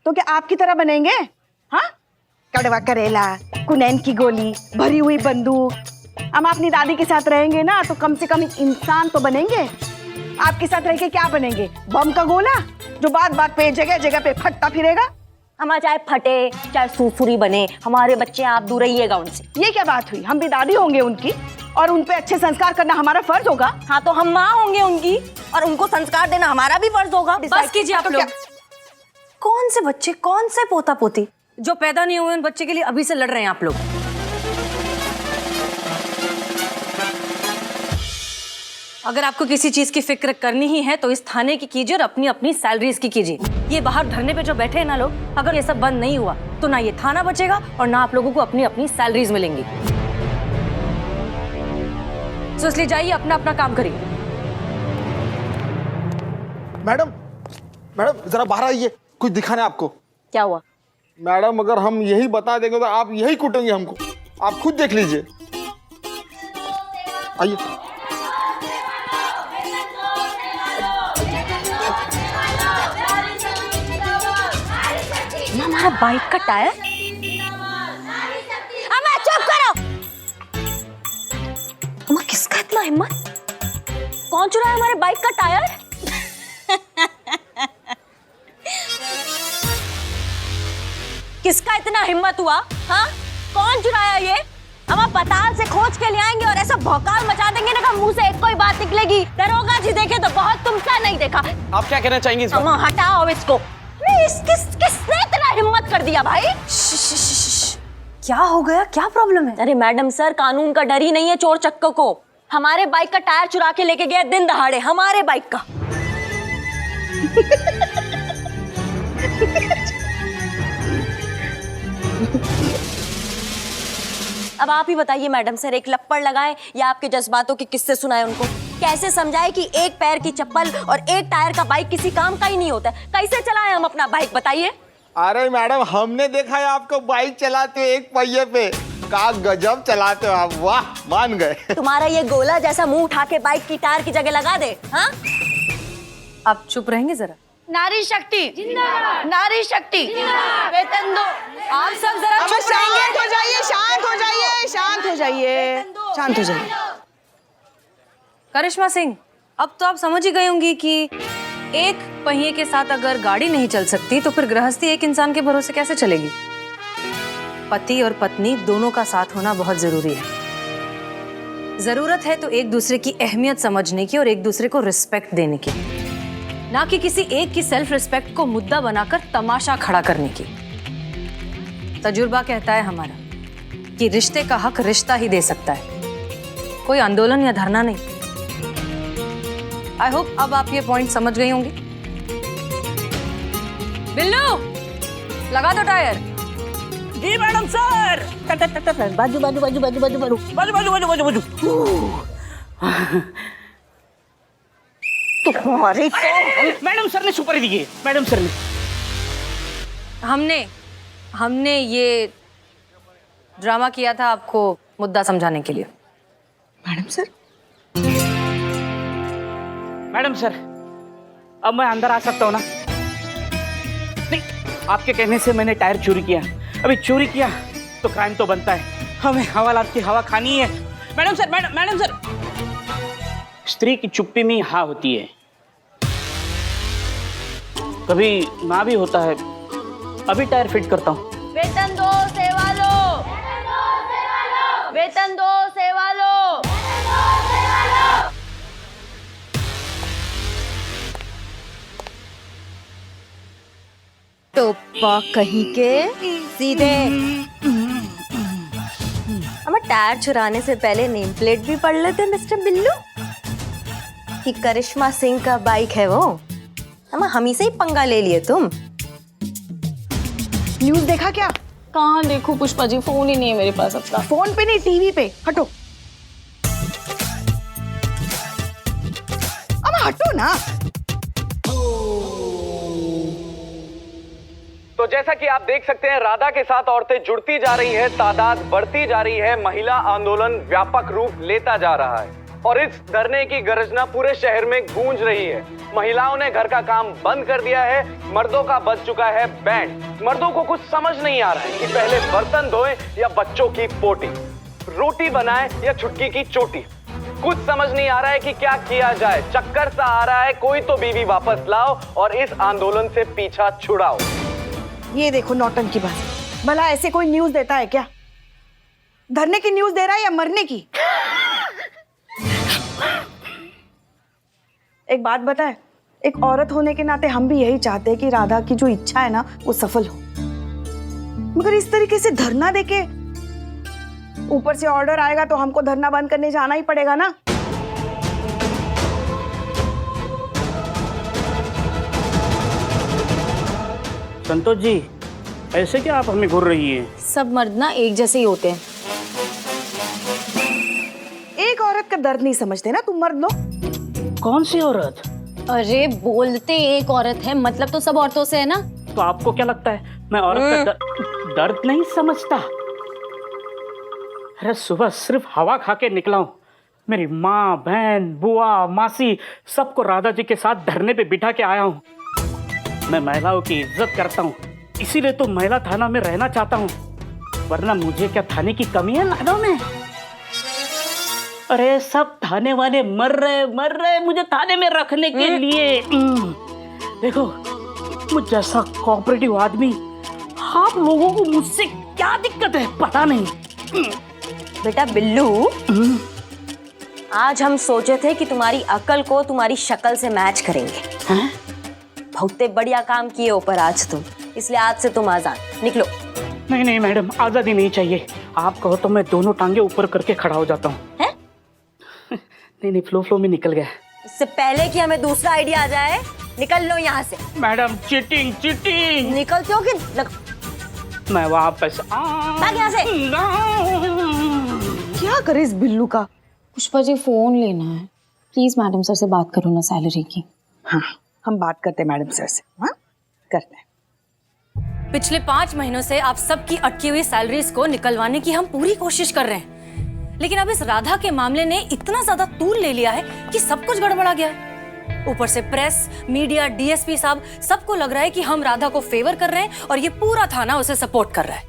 तो क्या आपकी तरह बनेंगे? हाँ, कड़वा करेला, कुनैन की गोली, भरी हुई बंदूक। हम अपनी दादी के साथ रहेंगे ना तो कम से कम एक इंसान तो बनेंगे। आपके साथ रह के क्या बनेंगे? बम का गोला जो बात बात पे जगह जगह पे फटता फिरेगा। हमारा चाहे फटे चाहे सुरसुरी बने, हमारे बच्चे आप दूर रहिएगा उनसे। ये क्या बात हुई? हम भी दादी होंगे उनकी और उन पे अच्छे संस्कार करना हमारा फर्ज होगा। हाँ, तो हम माँ होंगे उनकी और उनको संस्कार देना हमारा भी फर्ज होगा। बस कीजिए आप लोग। कौन से बच्चे, कौन से पोता पोती जो पैदा नहीं हुए, उन बच्चे के लिए अभी से लड़ रहे हैं आप लोग? अगर आपको किसी चीज की फिक्र करनी ही है तो इस थाने की कीजिए और अपनी अपनी सैलरीज की कीजिए। ये बाहर धरने पे जो बैठे हैं ना लोग, अगर ये सब बंद नहीं हुआ तो ना ये थाना बचेगा और ना आप लोगों को अपनी अपनी सैलरीज मिलेंगी। तो इसलिए जाइए, अपना अपना काम करिए। मैडम, मैडम जरा बाहर आइए, कुछ दिखाना है आपको। क्या हुआ? मैडम, अगर हम यही बता देंगे तो आप यही कूटेंगे हमको, आप खुद देख लीजिए। आइए। हमारा बाइक का टायर? अम्मा चुप करो। अम्मा, किसका इतना हिम्मत? कौन चुराया हमारे बाइक का टायर? किसका इतना हिम्मत हुआ? हाँ, कौन चुराया ये? हम आप पताल से खोज के ले आएंगे और ऐसा भौकाल मचा देंगे ना कि मुंह से एक कोई बात निकलेगी। दरोगा जी देखे तो बहुत, तुमसा नहीं देखा। आप क्या कहना चाहेंगे इस अम्मा हटाओ इसको। किसने इतना हिम्मत कर दिया भाई? क्या हो गया, क्या प्रॉब्लम है? अरे मैडम सर, कानून का डर ही नहीं है चोर चक्कों को। हमारे बाइक का टायर चुरा के लेके गया दिन दहाड़े, हमारे बाइक का। अब आप ही बताइए मैडम सर, एक लप्पड़ लगाए या आपके जज्बातों के किस्से सुनाए उनको? कैसे समझाए कि एक पैर की चप्पल और एक टायर का बाइक किसी काम का ही नहीं होता? कैसे चलाएं हम अपना बाइक, बताइए? अरे मैडम, हमने देखा है आपको बाइक चलाते हो एक पहिए पे। का गजब चलाते हो आप, वाह, मान गए। तुम्हारा ये गोला जैसा मुंह उठा के बाइक की टायर की जगह लगा दे। हाँ, आप चुप रहेंगे जरा? नारी शक्ति जिंदाबाद, नारी शक्ति जिंदाबाद, वेतन दो। आप सब जरा चुप रहेंगे। शांत हो जाइए, शांत हो जाइए, शांत हो जाइए, शांत हो जाइए। करिश्मा सिंह, अब तो आप समझ ही गई होंगी कि एक पहिए के साथ अगर गाड़ी नहीं चल सकती तो फिर गृहस्थी एक इंसान के भरोसे कैसे चलेगी? पति और पत्नी दोनों का साथ होना बहुत जरूरी है। जरूरत है तो एक दूसरे की अहमियत समझने की और एक दूसरे को रिस्पेक्ट देने की, ना कि किसी एक की सेल्फ रिस्पेक्ट को मुद्दा बनाकर तमाशा खड़ा करने की। तजुर्बा कहता है हमारा कि रिश्ते का हक रिश्ता ही दे सकता है, कोई आंदोलन या धरना नहीं। आई होप अब आप ये पॉइंट समझ गई होंगी। बिल्लू, लगा दो टायर। जी मैडम सर। बाजू बाजू बाजू बाजू बाजू बाजू बाजू बाजू बाजू बाजू बाजू। तुम्हारे तो मैडम सर ने सुपर दिए। मैडम सर ने हमने ये ड्रामा किया था आपको मुद्दा समझाने के लिए। मैडम सर, मैडम सर, अब मैं अंदर आ सकता हूँ ना? नहीं, आपके कहने से मैंने टायर चोरी किया। अभी चोरी किया तो क्राइम तो बनता है, हमें हवालात की हवा खानी है। मैडम सर, मैडम सर, स्त्री की चुप्पी में हाँ होती है, कभी ना भी होता है। अभी टायर फिट करता हूँ। वेतन दो सेवा लो, वेतन दो सेवा लो। टोपा कहीं के सीधे। हमें टायर चुराने से पहले नेम प्लेट भी पढ़ लेते मिस्टर बिल्लू कि करिश्मा सिंह का बाइक है वो। हम ही से ही पंगा ले लिए तुम। न्यूज देखा क्या? कहाँ देखो पुष्पा जी, फोन ही नहीं है मेरे पास अपना। फोन पे नहीं, टीवी पे। हटो, अब हटो ना। तो जैसा कि आप देख सकते हैं, राधा के साथ औरतें जुड़ती जा रही है, तादाद बढ़ती जा रही है, महिला आंदोलन व्यापक रूप लेता जा रहा है और इस धरने की गर्जना पूरे शहर में गूंज रही है। महिलाओं ने घर का काम बंद कर दिया है, मर्दों का बज चुका है बैंड। मर्दों को कुछ समझ नहीं आ रहा है कि पहले बर्तन धोएं या बच्चों की पोटी, रोटी बनाएं या छुटकी की चोटी। कुछ समझ नहीं आ रहा है कि क्या किया जाए। चक्कर सा आ रहा है, कोई तो बीवी वापस लाओ और इस आंदोलन से पीछा छुड़ाओ। ये देखो नौटंकी बात। भला ऐसे कोई न्यूज देता है क्या? धरने की न्यूज दे रहा है या मरने की? एक बात बताए, एक औरत होने के नाते हम भी यही चाहते हैं कि राधा की जो इच्छा है ना वो सफल हो, मगर इस तरीके से धरना देके ऊपर से ऑर्डर आएगा तो हमको धरना बंद करने जाना ही पड़ेगा ना। संतोष जी, ऐसे क्या आप हमें घूर रही हैं? सब मर्द ना एक जैसे ही होते हैं। एक औरत का दर्द नहीं समझते ना तुम मर्द लोग। कौन सी औरत? अरे बोलते एक औरत है, मतलब तो सब औरतों से है ना। तो आपको क्या लगता है मैं औरत का दर्द नहीं समझता? अरे सुबह सिर्फ हवा खा के निकला हूँ। मेरी माँ, बहन, बुआ, मासी सबको राधा जी के साथ धरने पे बिठा के आया हूँ। मैं महिलाओं की इज्जत करता हूँ, इसीलिए तो महिला थाना में रहना चाहता हूँ, वरना मुझे क्या थाने की कमी है लाडो में? अरे सब थाने वाले मर रहे मुझे थाने में रखने के लिए। देखो, मुझ जैसा कोऑपरेटिव आदमी, आप लोगों को मुझसे क्या दिक्कत है पता नहीं। बेटा बिल्लू, आज हम सोचे थे कि तुम्हारी अकल को तुम्हारी शक्ल से मैच करेंगे। बहुत बढ़िया काम किए ऊपर आज तुम, इसलिए आज से तुम आजाद। निकलो। नहीं नहीं मैडम, आजादी नहीं चाहिए। आप कहो तो मैं दोनों टांगे ऊपर करके खड़ा हो जाता हूँ। नहीं, फ्लो में निकल गया। इससे पहले कि हमें दूसरा आइडिया आ जाए, निकल लो यहाँ से। Madam cheating. निकलते हो कि मैं वापस भाग यहाँ से। क्या करे इस बिल्लू का? पुष्पा जी फोन लेना है, प्लीज मैडम सर से बात करो ना सैलरी की। हाँ, हम बात करते हैं मैडम सर से। हाँ, करते हैं। पिछले 5 महीनों से आप सबकी अटकी हुई सैलरीज को निकलवाने की हम पूरी कोशिश कर रहे हैं, लेकिन अब इस राधा के मामले ने इतना ज्यादा तूल ले लिया है कि सब कुछ गड़बड़ा गया है। ऊपर से प्रेस, मीडिया, डीएसपी साहब सबको लग रहा है कि हम राधा को फेवर कर रहे हैं और ये पूरा थाना उसे सपोर्ट कर रहा है।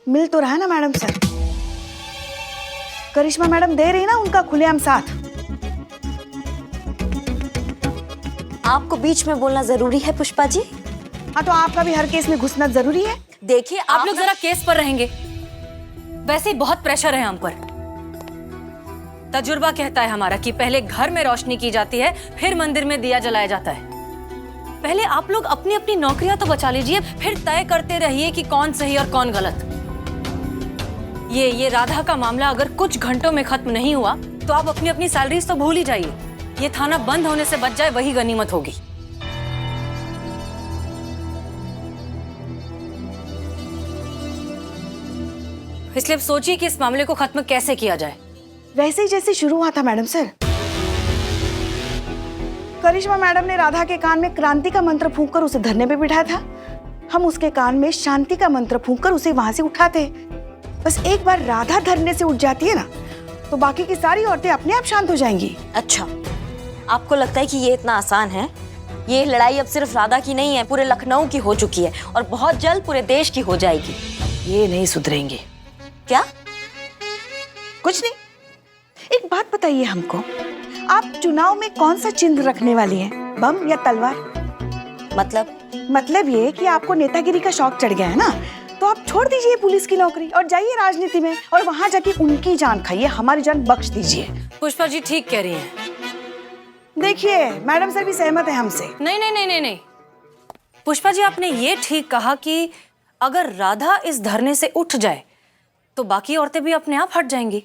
मिल तो रहा है ना मैडम सर? करिश्मा मैडम दे रही ना उनका खुलेआम साथ। आपको बीच में बोलना जरूरी है पुष्पा जी? हाँ तो आपका भी हर केस में घुसना जरूरी है। देखिए आप लोग जरा केस पर रहेंगे। वैसे ही बहुत प्रेशर है हम पर। तजुर्बा कहता है हमारा कि पहले घर में रोशनी की जाती है, फिर मंदिर में दिया जलाया जाता है। पहले आप लोग अपनी अपनी नौकरियां तो बचा लीजिए, फिर तय करते रहिए कि कौन सही और कौन गलत। ये राधा का मामला अगर कुछ घंटों में खत्म नहीं हुआ तो आप अपनी अपनी सैलरीज तो भूल ही जाइए। ये थाना बंद होने से बच जाए वही गनीमत होगी। इसलिए सोचिए कि इस मामले को खत्म कैसे किया जाए। वैसे ही जैसे शुरू हुआ था मैडम सर। करिश्मा मैडम ने राधा के कान में क्रांति का मंत्र फूंककर उसे धरने पे बिठाया था। हम उसके कान में शांति का मंत्र फूंककर उसे वहां से उठाते। बस एक बार राधा धरने से उठ जाती है ना तो बाकी की सारी औरतें अपने आप शांत हो जाएंगी। अच्छा, आपको लगता है कि ये इतना आसान है? ये लड़ाई अब सिर्फ राधा की नहीं है, पूरे लखनऊ की हो चुकी है और बहुत जल्द पूरे देश की हो जाएगी। ये नहीं सुधरेंगे। क्या? कुछ नहीं। एक बात बताइए हमको, आप चुनाव में कौन सा चिन्ह रखने वाली हैं? बम या तलवार? मतलब ये कि आपको नेतागिरी का शौक चढ़ गया है ना, तो आप छोड़ दीजिए पुलिस की नौकरी और जाइए राजनीति में और वहां जाके उनकी जान खाइए, हमारी जान बख्श दीजिए। पुष्पा जी ठीक कह रही हैं। देखिए मैडम सर भी सहमत है हमसे। नहीं। पुष्पा जी आपने ये ठीक कहा कि अगर राधा इस धरने से उठ जाए तो बाकी औरतें भी अपने आप हट जाएंगी।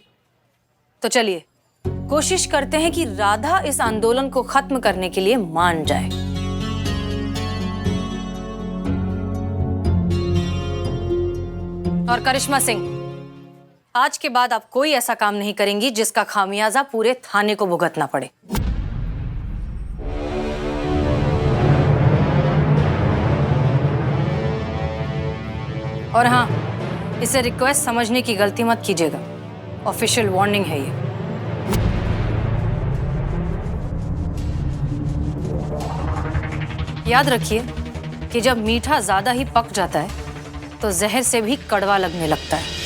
तो चलिए कोशिश करते हैं कि राधा इस आंदोलन को खत्म करने के लिए मान जाए। और करिश्मा सिंह, आज के बाद आप कोई ऐसा काम नहीं करेंगी जिसका खामियाजा पूरे थाने को भुगतना पड़े। और हाँ, इसे रिक्वेस्ट समझने की गलती मत कीजिएगा। ऑफिशियल वार्निंग है ये। याद रखिए कि जब मीठा ज्यादा ही पक जाता है तो जहर से भी कड़वा लगने लगता है।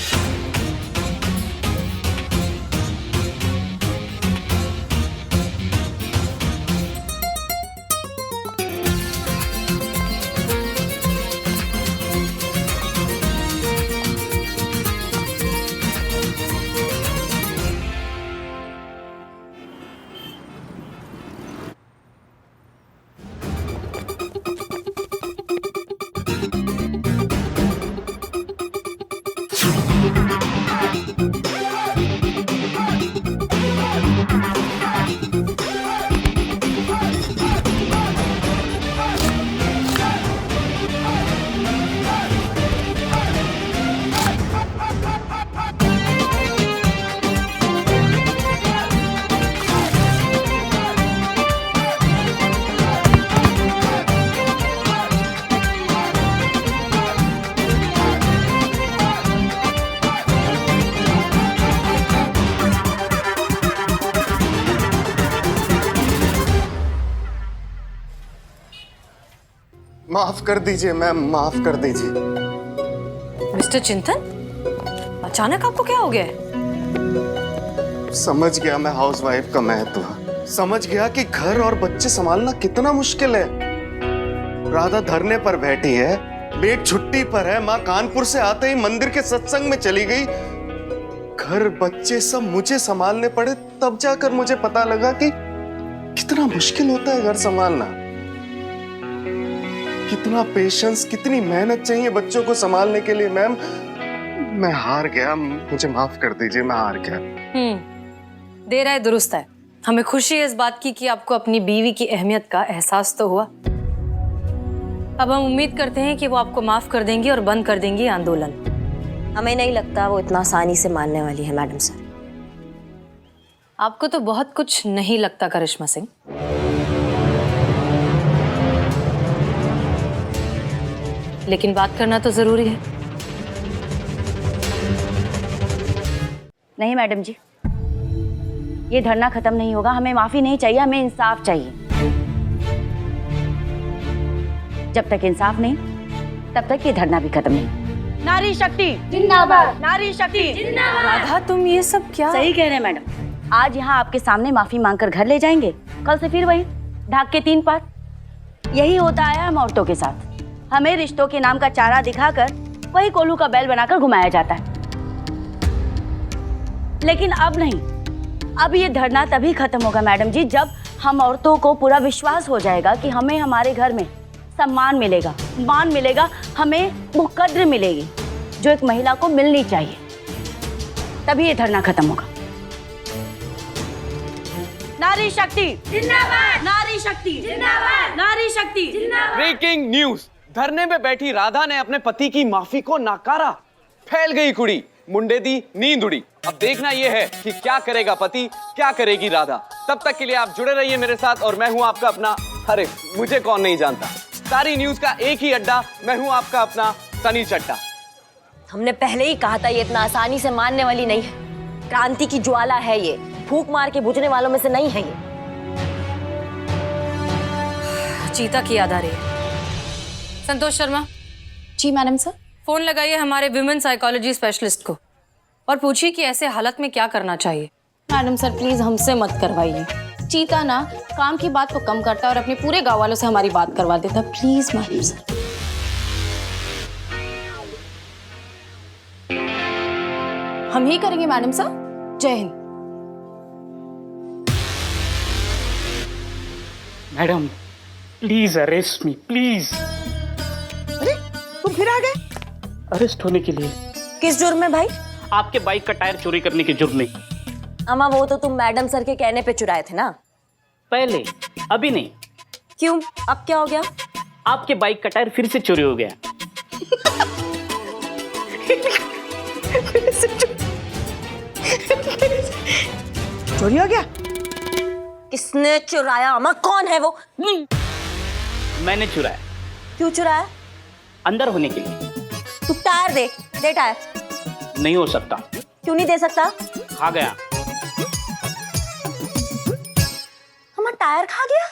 माफ कर दीजिए मैम, माफ कर दीजिए। मिस्टर चिंतन, अचानक आपको क्या हो गया है? समझ गया मैं हाउसवाइफ का महत्व, समझ गया कि घर और बच्चे संभालना कितना मुश्किल है। राधा धरने पर बैठी है, बेट छुट्टी पर है, माँ कानपुर से आते ही मंदिर के सत्संग में चली गई। घर बच्चे सब मुझे संभालने पड़े, तब जाकर मुझे पता लगा कि कितना मुश्किल होता है घर संभालना। कितना पेशेंस, कितनी मेहनत चाहिए बच्चों को संभालने के लिए। मैम मैं हार गया, मुझे माफ कर दीजिए, मैं हार गया। देर है दुरुस्त है। हमें खुशी है इस बात की कि आपको अपनी बीवी की अहमियत का एहसास तो हुआ। अब हम उम्मीद करते हैं कि वो आपको माफ कर देंगी और बंद कर देंगी आंदोलन। हमें नहीं लगता वो इतना आसानी से मानने वाली है मैडम सर। आपको तो बहुत कुछ नहीं लगता करिश्मा सिंह। लेकिन बात करना तो जरूरी है। नहीं मैडम जी, ये धरना खत्म नहीं होगा। हमें माफी नहीं चाहिए, हमें इंसाफ चाहिए। जब तक इंसाफ नहीं तब तक ये धरना भी खत्म नहीं। नारी शक्ति जिंदाबाद। नारी शक्ति राधा तुम ये सब क्या? सही कह रहे हैं मैडम। आज यहाँ आपके सामने माफी मांगकर घर ले जाएंगे, कल से फिर वही ढाक के 3 पात। यही होता है हम औरतों के साथ। हमें रिश्तों के नाम का चारा दिखाकर वही कोल्हू का बैल बनाकर घुमाया जाता है। लेकिन अब नहीं, अब ये धरना तभी खत्म होगा मैडम जी जब हम औरतों को पूरा विश्वास हो जाएगा कि हमें हमारे घर में सम्मान मिलेगा, मान मिलेगा, हमें वो कद्र मिलेगी जो एक महिला को मिलनी चाहिए। तभी ये धरना खत्म होगा। नारी शक्ति जिंदाबाद, नारी शक्ति जिंदाबाद, नारी शक्ति जिंदाबाद। ब्रेकिंग न्यूज, धरने में बैठी राधा ने अपने पति की माफी को नकारा। फैल गई कुड़ी, मुंडे दी नींद उड़ी। अब देखना यह है कि क्या करेगा पति, क्या करेगी राधा। तब तक के लिए आप जुड़े रहिए मेरे साथ और मैं हूं आपका अपना, अरे मुझे कौन नहीं जानता, सारी न्यूज का एक ही अड्डा, मैं हूं आपका अपना सनी चड्डा। हमने पहले ही कहा था ये इतना आसानी से मानने वाली नहीं है। क्रांति की ज्वाला है ये, फूंक मार के बुझने वालों में से नहीं है ये। चीता की याद आ रही है। संतोष शर्मा, जी मैडम सर। फोन लगाइए हमारे विमेन साइकोलॉजी स्पेशलिस्ट को और पूछिए कि ऐसे हालत में क्या करना चाहिए। मैडम सर प्लीज हमसे मत करवाइए। चीता ना काम की बात को कम करता है और अपने पूरे गांव वालों से हमारी बात करवा देता। Please madam sir. हम ही करेंगे मैडम सर। जय Hind. Madam please arrest me please. अरे तुम फिर आ गए? अरेस्ट होने के लिए? किस जुर्म में भाई? आपके बाइक का टायर चोरी करने के जुर्म में। अम्मा वो तो तुम मैडम सर के कहने पे चुराए थे ना? पहले, अभी नहीं। क्यों, अब क्या हो गया? आपके बाइक का टायर फिर से चोरी हो गया। चोरी हो गया? किसने चुराया अम्मा? कौन है वो? मैंने चुराया। क्यों चुराया? अंदर होने के लिए। तू टायर दे टायर। नहीं हो सकता। क्यों नहीं दे सकता? खा गया। अम्मा टायर खा गया?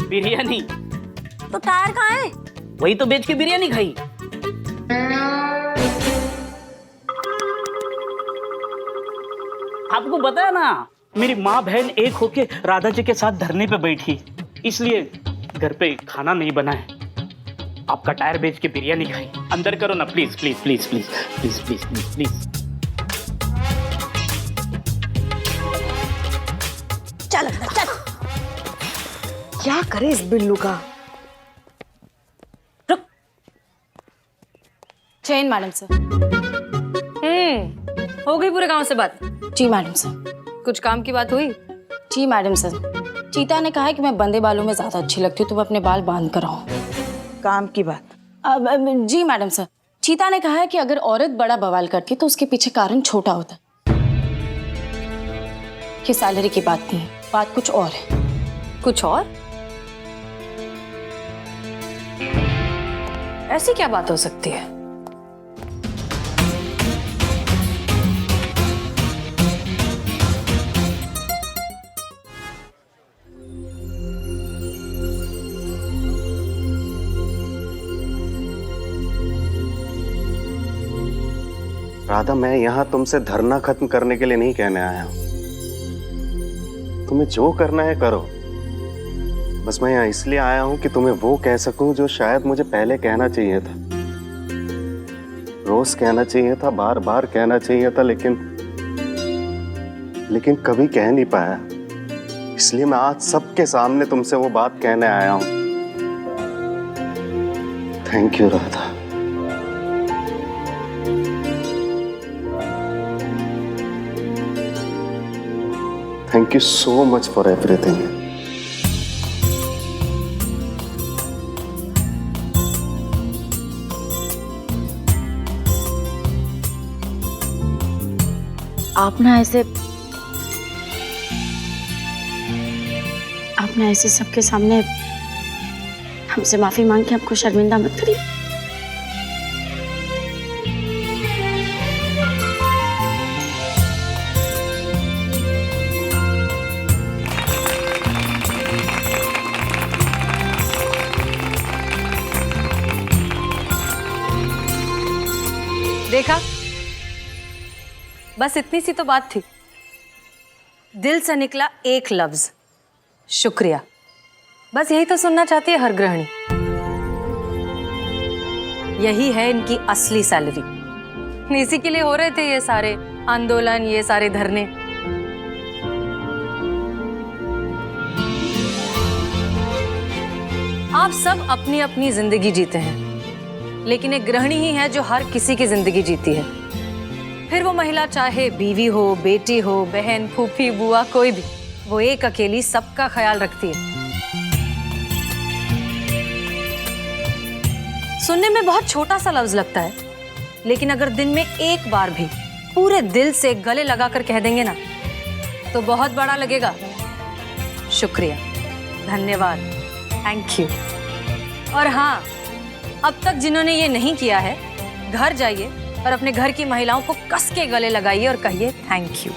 बिरयानी। तो टायर कहाँ है? वही तो बेच के बिरयानी खाई। आपको पता है ना, मेरी माँ बहन एक होके राधा जी के साथ धरने पे बैठी, इसलिए घर पे खाना नहीं बना है। आपका टायर बेच के बिरयानी खाई। अंदर करो ना please please please please please please please please. चल चल। क्या करे इस बिल्लू का? रुक। जय हिंद मैडम सर। हो गई पूरे गांव से बात? जी मैडम सर। कुछ काम की बात हुई? जी मैडम सर, चीता ने कहा है कि मैं बंदे बालों में ज्यादा अच्छी लगती हूँ तो मैं अपने बाल बांध कर आऊँ। काम की बात? जी मैडम सर, चीता ने कहा है कि अगर औरत बड़ा बवाल करती है तो उसके पीछे कारण छोटा होता है। कि सैलरी की बात नहीं है, बात कुछ और है। कुछ और? ऐसी क्या बात हो सकती है? राधा, मैं यहाँ तुमसे धरना खत्म करने के लिए नहीं कहने आया हूं। तुम्हें जो करना है करो। बस मैं यहाँ इसलिए आया हूं कि तुम्हें वो कह सकूं जो शायद मुझे पहले कहना चाहिए था, रोज कहना चाहिए था, बार बार कहना चाहिए था, लेकिन कभी कह नहीं पाया। इसलिए मैं आज सबके सामने तुमसे वो बात कहने आया हूं। Thank you Radha. Thank you so much for everything. आप ना ऐसे सबके सामने हमसे माफी मांग के आपको शर्मिंदा मत करिए। बस इतनी सी तो बात थी। दिल से निकला एक लफ्ज, शुक्रिया। बस यही तो सुनना चाहती है हर गृहिणी। यही है इनकी असली सैलरी। इसी के लिए हो रहे थे ये सारे आंदोलन, ये सारे धरने। आप सब अपनी अपनी जिंदगी जीते हैं, लेकिन एक गृहिणी ही है जो हर किसी की जिंदगी जीती है। फिर वो महिला चाहे बीवी हो, बेटी हो, बहन, फूफी, बुआ, कोई भी, वो एक अकेली सबका ख्याल रखती है। सुनने में बहुत छोटा सा लफ्ज लगता है, लेकिन अगर दिन में एक बार भी पूरे दिल से गले लगाकर कह देंगे ना, तो बहुत बड़ा लगेगा। शुक्रिया, धन्यवाद, थैंक यू। और हाँ, अब तक जिन्होंने ये नहीं किया है, घर जाइए और अपने घर की महिलाओं को कस के गले लगाइए और कहिए थैंक यू।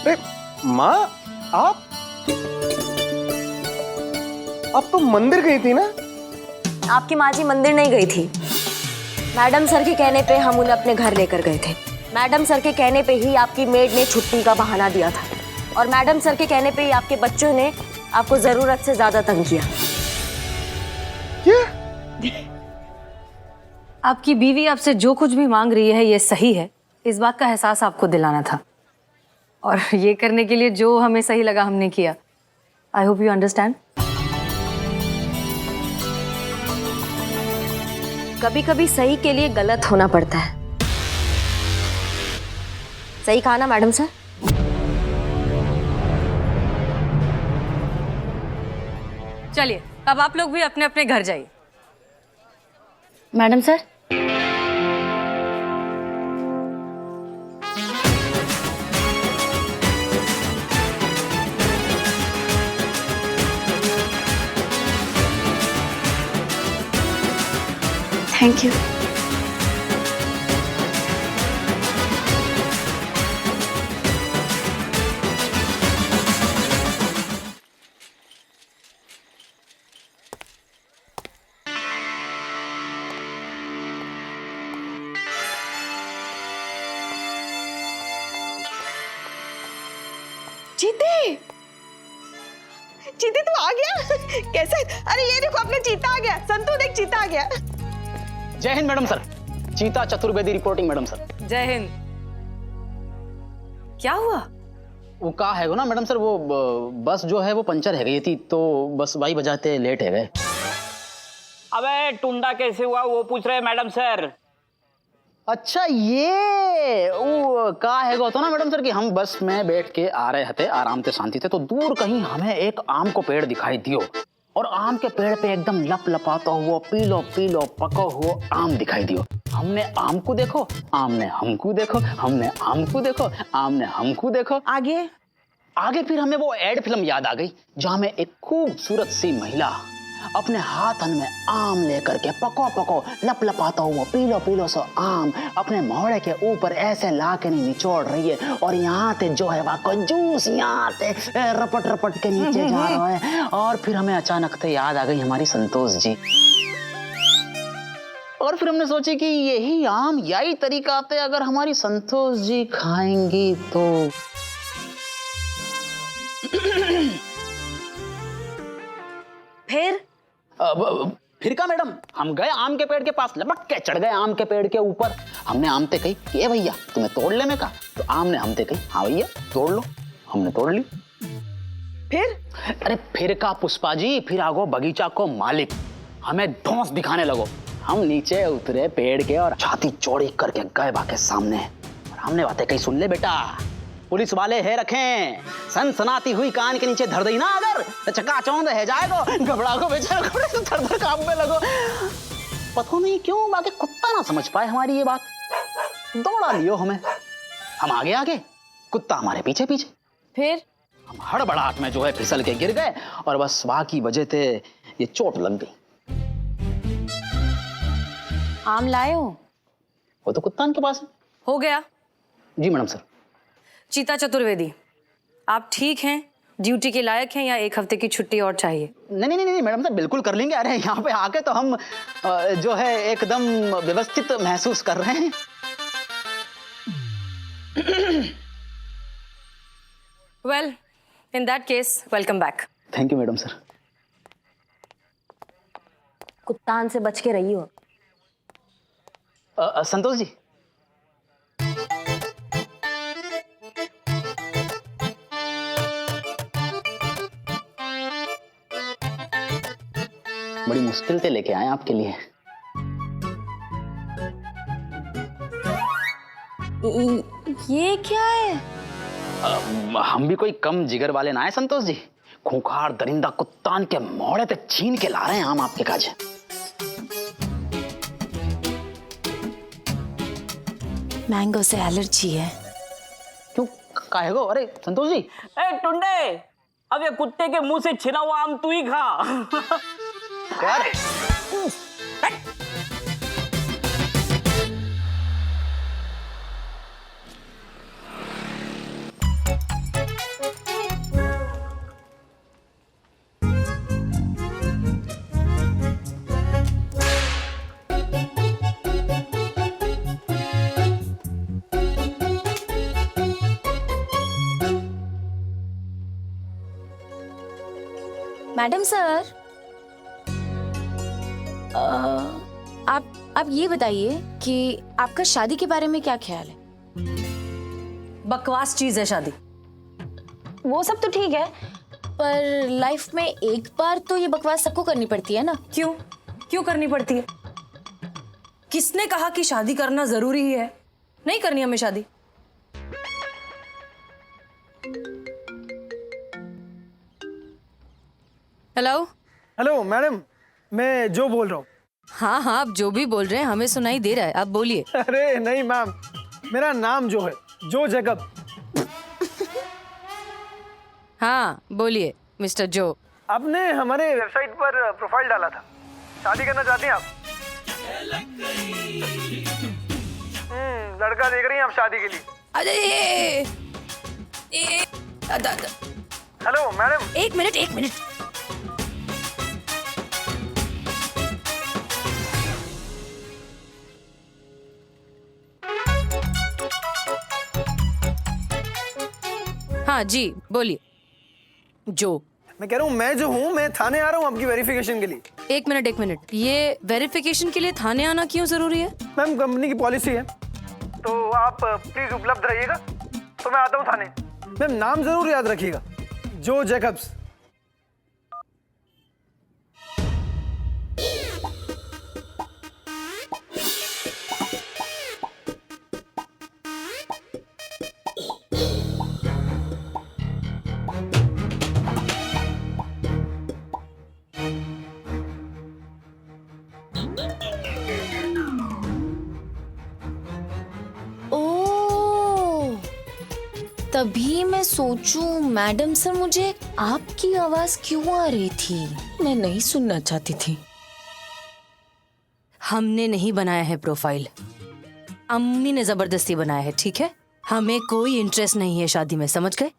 अरे माँ, आप तो मंदिर गई थी ना? आपकी माँ जी मंदिर नहीं गई थी। मैडम सर के कहने पे हम उन्हें अपने घर लेकर गए थे। मैडम सर के कहने पे ही आपकी मेड ने छुट्टी का बहाना दिया था, और मैडम सर के कहने पे ही आपके बच्चों ने आपको जरूरत से ज्यादा तंग किया। क्या? आपकी बीवी आपसे जो कुछ भी मांग रही है ये सही है, इस बात का एहसास आपको दिलाना था, और ये करने के लिए जो हमें सही लगा हमने किया। I hope you understand. कभी कभी सही के लिए गलत होना पड़ता है। सही कहा ना मैडम सर? चलिए अब आप लोग भी अपने अपने घर जाइए। Madam sir, thank you. चीते, चीते तू आ गया? कैसे? अरे ये देखो अपना चीता आ गया। संतू देख, चीता आ गया। जय हिंद मैडम सर। चीता चतुर्वेदी रिपोर्टिंग मैडम सर। जय हिंद। क्या हुआ? वो का है ना मैडम सर, वो बस जो है वो पंचर है गई थी, तो बस वही बजाते लेट है गए। अबे टुंडा कैसे हुआ वो पूछ रहे मैडम सर। अच्छा ये वो का है तो ना मैडम सर कि हम बस में बैठ के आ रहे थे आराम से शांति से, तो दूर कहीं हमें एक आम को पेड़ दिखाई दियो, और आम के पेड़ पे एकदम लप लपाता हुआ पीलो पीलो पका हुआ आम दिखाई दियो। हमने आम को देखो, आम ने हमको देखो, हमने आम को देखो, आम ने हमको देखो। आगे आगे फिर हमें वो एड फिल्म याद आ गई, जहां में एक खूबसूरत सी महिला अपने हाथन में आम लेकर के पको पको लप लपाता हुआ पीलो पीलो सा आम अपने मोहड़े के ऊपर ऐसे ला के नहीं निचोड़ रही है, और यहाँ ते जो है वह जूस यहाँ ते रपट रपट के नीचे जा रहा है। और फिर हमें अचानक से याद आ गई हमारी संतोष जी, और फिर हमने सोची कि यही आम यही तरीका पे अगर हमारी संतोष जी खाएंगी तो फिर का मैडम, हम गए आम के पेड़ के पास, लपक के चढ़ गए आम के पेड़ के ऊपर। हमने आम ते कही कि भैया तुम्हें तोड़ लेने का, तो आम ने हमते कही हाँ भैया तोड़ लो। हमने तोड़ ली। फिर? अरे फिर का पुष्पा जी, फिर आगो बगीचा को मालिक हमें धौंस दिखाने लगो। हम नीचे उतरे पेड़ के और छाती चौड़ी करके गए बाके सामने, और हमने बातें कही सुन ले बेटा, पुलिस वाले है रखें, सनसनाती हुई कान के नीचे धर दी ना अगर तो चकाचौंध है जाएगो, घबरा को बेचारा घबरे से थर-थर कांपने लगो। पता नहीं क्यों बाकी कुत्ता ना समझ पाए हमारी ये बात, दौड़ा लियो हमें। हम आगे आगे, कुत्ता हमारे पीछे पीछे। फिर हम हड़बड़ाहट में जो है फिसल के गिर गए, और बस बाकी वजह से ये चोट लग गई। आम लाए हो? वो तो कुत्ता के पास है। हो गया। जी मैडम सर। चीता चतुर्वेदी, आप ठीक हैं ड्यूटी के लायक हैं या 1 हफ्ते की छुट्टी और चाहिए? नहीं नहीं नहीं मैडम साहब, बिल्कुल कर लेंगे। अरे यहाँ पे आके तो हम जो है एकदम व्यवस्थित महसूस कर रहे हैं। Well, in that case welcome back. Thank you madam sir. कुत्तान से बच के रहिए। संतोष जी, बड़ी मुश्किल से लेके आए आपके लिए। ये क्या है? हम भी कोई कम जिगर वाले ना है संतोष जी। खूंखार दरिंदा कुत्तान के मोड़े पे छीन के ला रहे हैं हम आपके काज। मैंगो से एलर्जी है। क्यों काहे गो? अरे संतोष जी। ए टुंडे, अब ये कुत्ते के मुंह से छिना हुआ आम तू ही खा। कर। मैडम सर, आप ये बताइए कि आपका शादी के बारे में क्या ख्याल है? बकवास चीज है शादी। वो सब तो ठीक है, पर लाइफ में एक बार तो ये बकवास सबको करनी पड़ती है ना। क्यों क्यों करनी पड़ती है? किसने कहा कि शादी करना जरूरी ही है? नहीं करनी हमें शादी। हेलो हेलो मैडम, मैं जो बोल रहा हूँ। हाँ हाँ, आप जो भी बोल रहे हैं हमें सुनाई दे रहा है, आप बोलिए। अरे नहीं मैम, मेरा नाम जो है जो जैकब। हाँ बोलिए मिस्टर जो। आपने हमारे वेबसाइट पर प्रोफाइल डाला था, शादी करना चाहती हैं आप? लड़का देख रही हैं आप शादी के लिए? अरे हेलो मैडम, एक मिनट। हाँ जी बोलिए। जो मैं कह रहा हूँ, मैं जो हूँ, मैं थाने आ रहा हूँ आपकी वेरिफिकेशन के लिए। एक मिनट, ये वेरिफिकेशन के लिए थाने आना क्यों जरूरी है? मैम कंपनी की पॉलिसी है, तो आप प्लीज उपलब्ध रहिएगा। तो मैं आता हूँ थाने। मैम नाम जरूर याद रखिएगा, जो जैकब्स। तभी मैं सोचूं मैडम सर, मुझे आपकी आवाज क्यों आ रही थी? मैं नहीं सुनना चाहती थी। हमने नहीं बनाया है प्रोफाइल, अम्मी ने जबरदस्ती बनाया है, ठीक है? हमें कोई इंटरेस्ट नहीं है शादी में, समझ गए?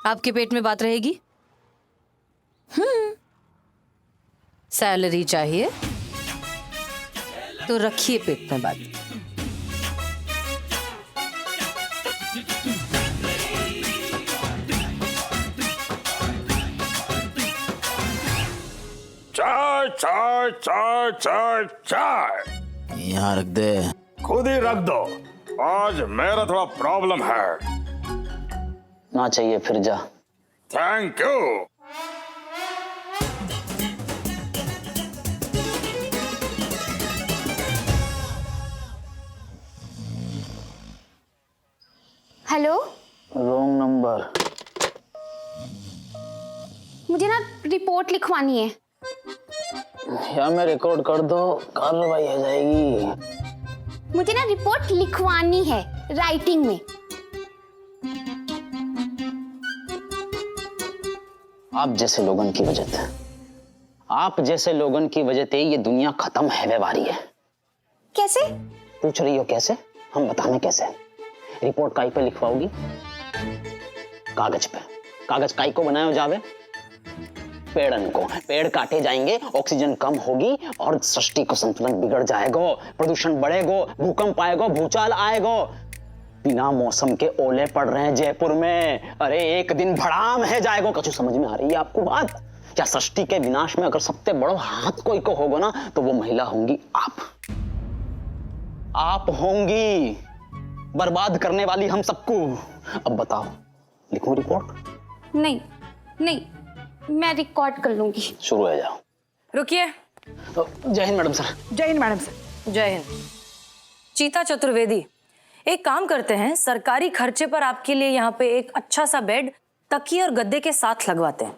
आपके पेट में बात रहेगी? सैलरी चाहिए तो रखिए पेट में बात। चाय चाय चाय चाय चाय यहाँ रख दे। खुद ही रख दो, आज मेरा थोड़ा प्रॉब्लम है। ना चाहिए फिर जा। Thank you. Hello, wrong number. मुझे ना रिपोर्ट लिखवानी है। या मैं रिकॉर्ड कर दो, कार्रवाई हो जाएगी। मुझे ना रिपोर्ट लिखवानी है राइटिंग में। आप जैसे लोगों की वजह से, आप जैसे लोगों की वजह से ये दुनिया खत्म है व्यवहारी है। कैसे? पूछ रही हो कैसे? हम बताने कैसे। रिपोर्ट काई पे लिखवाओगी? कागज पे। कागज काई को बनाया जावे? पेड़न को। पेड़ काटे जाएंगे, ऑक्सीजन कम होगी और सृष्टि को संतुलन बिगड़ जाएगा, प्रदूषण बढ़ेगा, भूकंप आएगा, भूचाल आएगा। बिना मौसम के ओले पड़ रहे हैं जयपुर में। अरे एक दिन भड़ाम है जाएगा। कछु समझ में आ रही है आपको बात? क्या सृष्टि के विनाश में अगर सबसे बड़ा हाथ कोई को होगा ना, तो वो महिला होंगी आप होंगी बर्बाद करने वाली हम सबको। अब बताओ, लिखूं रिपोर्ट? नहीं नहीं, मैं रिकॉर्ड कर लूंगी। शुरू है, जाओ। रुकिए। जय हिंद मैडम सर। जय हिंद मैडम सर। जय हिंद। चीता चतुर्वेदी, एक काम करते हैं, सरकारी खर्चे पर आपके लिए यहाँ पे एक अच्छा सा बेड तकिए और गद्दे के साथ लगवाते हैं।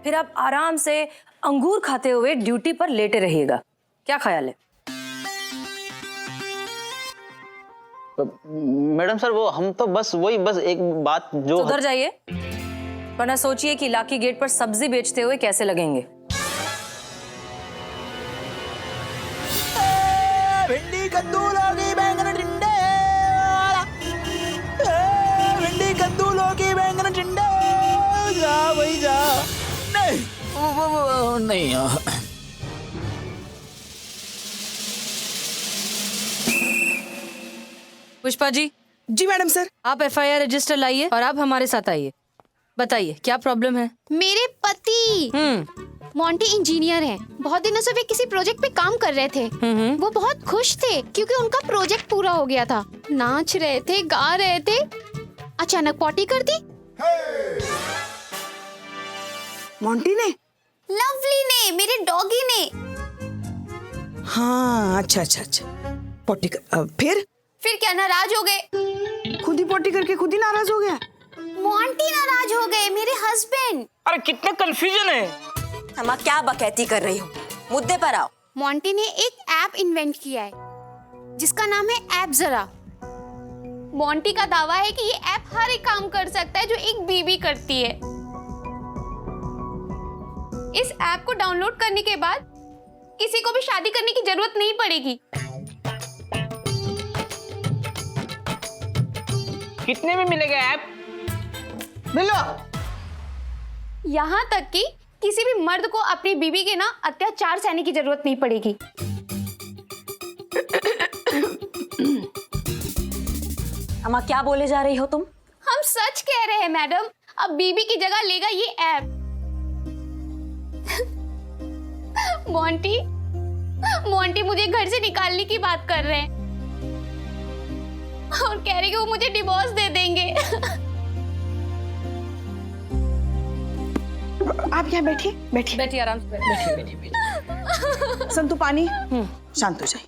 फिर आप आराम से अंगूर खाते हुए ड्यूटी पर लेटे रहिएगा। क्या ख्याल है? मैडम सर, वो हम तो बस एक बात जो उधर जाइए, वरना सोचिए कि लाकी गेट पर सब्जी बेचते हुए कैसे लगेंगे। भिंडी कद्दू लौकी बैंगन टिंडे, भिंडी कद्दू लौकी बैंगन टिंडे, जा भाई जा। नहीं पुष्पा जी। जी मैडम सर। आप FIR रजिस्टर लाइए और आप हमारे साथ आइए। बताइए क्या प्रॉब्लम है? मेरे पति मोंटी इंजीनियर हैं। बहुत दिनों से वे किसी प्रोजेक्ट पे काम कर रहे थे। वो बहुत खुश थे क्योंकि उनका प्रोजेक्ट पूरा हो गया था। नाच रहे थे, गा रहे थे, अचानक पॉटी कर दी। मोंटी ने? लवली ने, मेरे डॉगी ने। हाँ अच्छा अच्छा अच्छा, पॉटी कर, फिर क्या, नाराज हो गए? खुद ही पॉटी करके खुद ही नाराज हो गया? मोंटी नाराज हो गए, मेरे हस्बैंड। अरे कितना कंफ्यूजन है। अम्मा क्या बकैती कर रही हो? मुद्दे पर आओ। मोंटी ने एक ऐप इन्वेंट किया है जिसका नाम है ऐप जरा। मोंटी का दावा है कि ये ऐप हर एक काम कर सकता है जो एक बीबी करती है। इस ऐप को डाउनलोड करने के बाद किसी को भी शादी करने की जरूरत नहीं पड़ेगी। कितने में मिलेगा ऐप? मिलो। यहाँ तक कि किसी भी मर्द को अपनी बीवी के ना अत्याचार सहने की जरूरत नहीं पड़ेगी। अम्मा क्या बोले जा रही हो तुम? हम सच कह रहे हैं मैडम। अब बीबी की जगह लेगा ये ऐप। मोंटी मुझे घर से निकालने की बात कर रहे हैं और कह रहे कि वो मुझे डिवोर्स दे देंगे। आप यहाँ बैठिए बैठिए बैठिए आराम से, बैठिए बैठिए बैठिए। संतू पानी। शांत हो जाइए।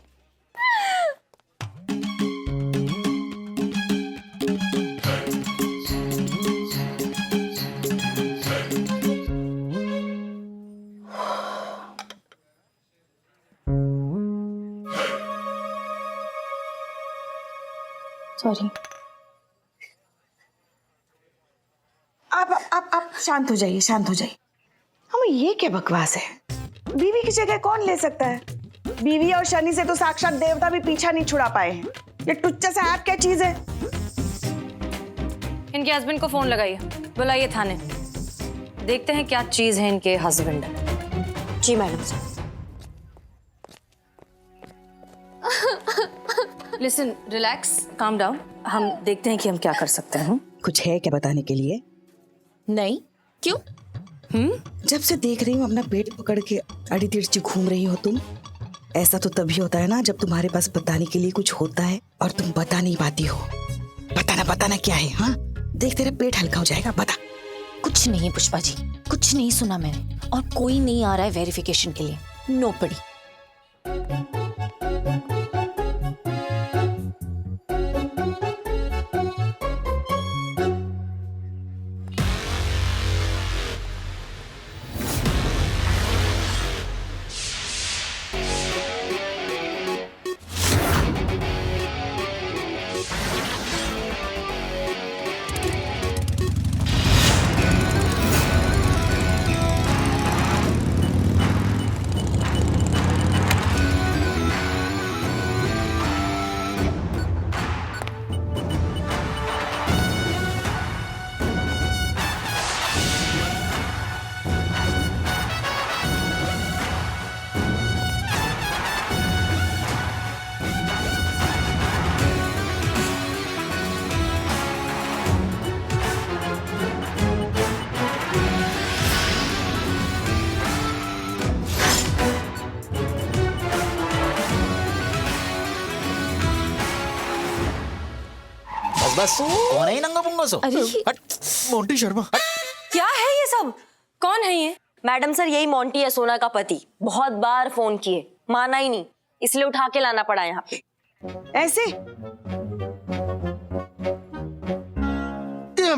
सॉरी। आप शांत हो जाइए, शांत हो जाइए। हमें ये क्या बकवास है? बीवी की जगह कौन ले सकता है? बीवी और शनि से तो साक्षात देवता भी पीछा नहीं छुड़ा पाए हैं। ये टुच्चा सा ऐप क्या चीज है? इनके हस्बैंड को फोन लगाइए, बुलाइए थाने। देखते हैं क्या चीज है इनके हस्बैंड। जी madam sir. Listen, relax, calm down. हम देखते हैं कि हम क्या कर सकते हैं। कुछ है क्या बताने के लिए? नहीं। क्यों? जब से देख रही हूँ अपना पेट पकड़ के अड़ी तिरछी घूम रही हो तुम। ऐसा तो तभी होता है ना जब तुम्हारे पास बताने के लिए कुछ होता है और तुम बता नहीं पाती हो। बताना क्या है? हाँ, देख तेरा पेट हल्का हो जाएगा। बता। कुछ नहीं पुष्पा जी, कुछ नहीं सुना मैंने, और कोई नहीं आ रहा है वेरिफिकेशन के लिए। नोबडी। बस कौन है ये नंगा पुंगा सो? अरे हट, मोंटी शर्मा हट। क्या है ये सब? कौन है ये? मैडम सर, यही मोंटी है, सोना का पति। बहुत बार फोन किए, माना ही नहीं, इसलिए उठा के लाना पड़ा यहाँ पे। ऐसे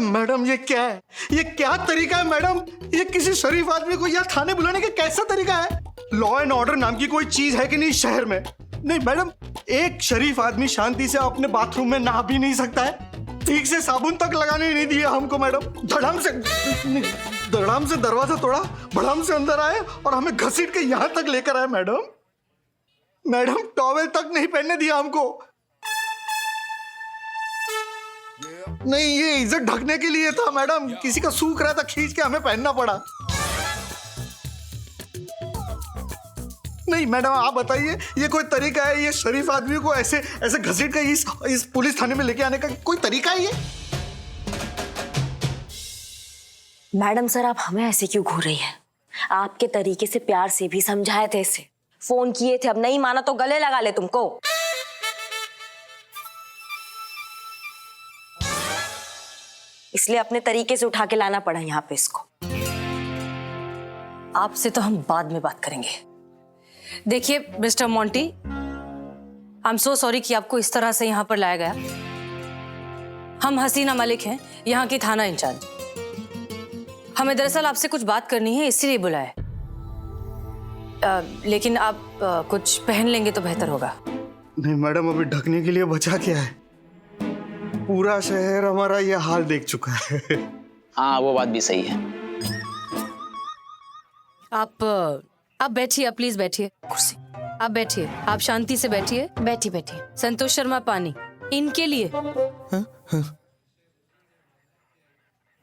मैडम ये क्या है? ये क्या तरीका है मैडम? ये किसी शरीफ आदमी को यहाँ थाने बुलाने का कैसा तरीका है? लॉ एंड ऑर्डर नाम की कोई चीज है कि नहीं शहर में? नहीं मैडम, एक शरीफ आदमी शांति से अपने बाथरूम में नहा भी नहीं सकता है? ठीक से साबुन तक लगाने नहीं दिया हमको मैडम। धड़ाम से दरवाजा तोड़ा, भड़ाम से अंदर आए और हमें घसीट के यहाँ तक लेकर आए मैडम। मैडम टॉवेल तक नहीं पहनने दिया हमको। नहीं, ये इज्जत ढकने के लिए था मैडम। किसी का सूख रहा था, खींच के हमें पहनना पड़ा। नहीं मैडम, आप बताइए, ये कोई तरीका है? ये शरीफ आदमी को ऐसे ऐसे घसीट के इस पुलिस थाने में लेके आने का कोई तरीका है ये? मैडम सर, आप हमें ऐसे क्यों घूर रही है? आपके तरीके से प्यार से भी समझाए थे इसे, फोन किए थे, अब नहीं माना तो गले लगा ले तुमको। इसलिए अपने तरीके से उठा के लाना पड़ा यहाँ पे इसको। आपसे तो हम बाद में बात करेंगे। देखिए mister Monty, I am so sorry कि आपको इस तरह से यहाँ पर लाया गया। हम हसीना मलिक हैं, यहाँ की थाना इंचार्ज। हमें दरअसल आपसे कुछ बात करनी है, इसीलिए बुलाया। लेकिन आप कुछ पहन लेंगे तो बेहतर होगा। नहीं मैडम, अभी ढकने के लिए बचा क्या है? पूरा शहर हमारा ये हाल देख चुका है। हाँ, वो बात भी सही है। आप बैठिए, प्लीज बैठिए कुर्सी। आप बैठिए, आप शांति से बैठिए। बैठिए। संतोष शर्मा, पानी इनके लिए।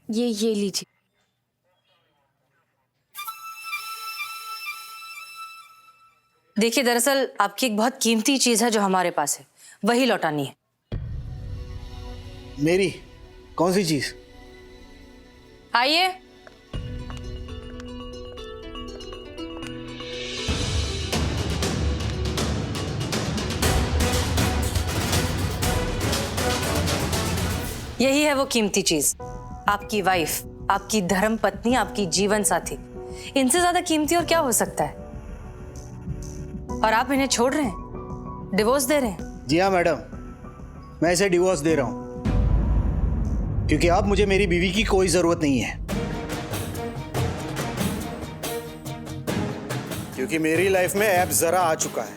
ये लीजिए। देखिए, दरअसल आपकी एक बहुत कीमती चीज है जो हमारे पास है, वही लौटानी है। मेरी कौन सी चीज? आइए। यही है वो कीमती चीज, आपकी वाइफ, आपकी धर्म पत्नी, आपकी जीवन साथी। इनसे ज्यादा कीमती और क्या हो सकता है? और आप इन्हें छोड़ रहे हैं, डिवोर्स दे रहे हैं? जी हाँ मैडम, मैं इसे डिवोर्स दे रहा हूं क्योंकि अब मुझे मेरी बीवी की कोई जरूरत नहीं है। क्योंकि मेरी लाइफ में ऐप जरा आ चुका है।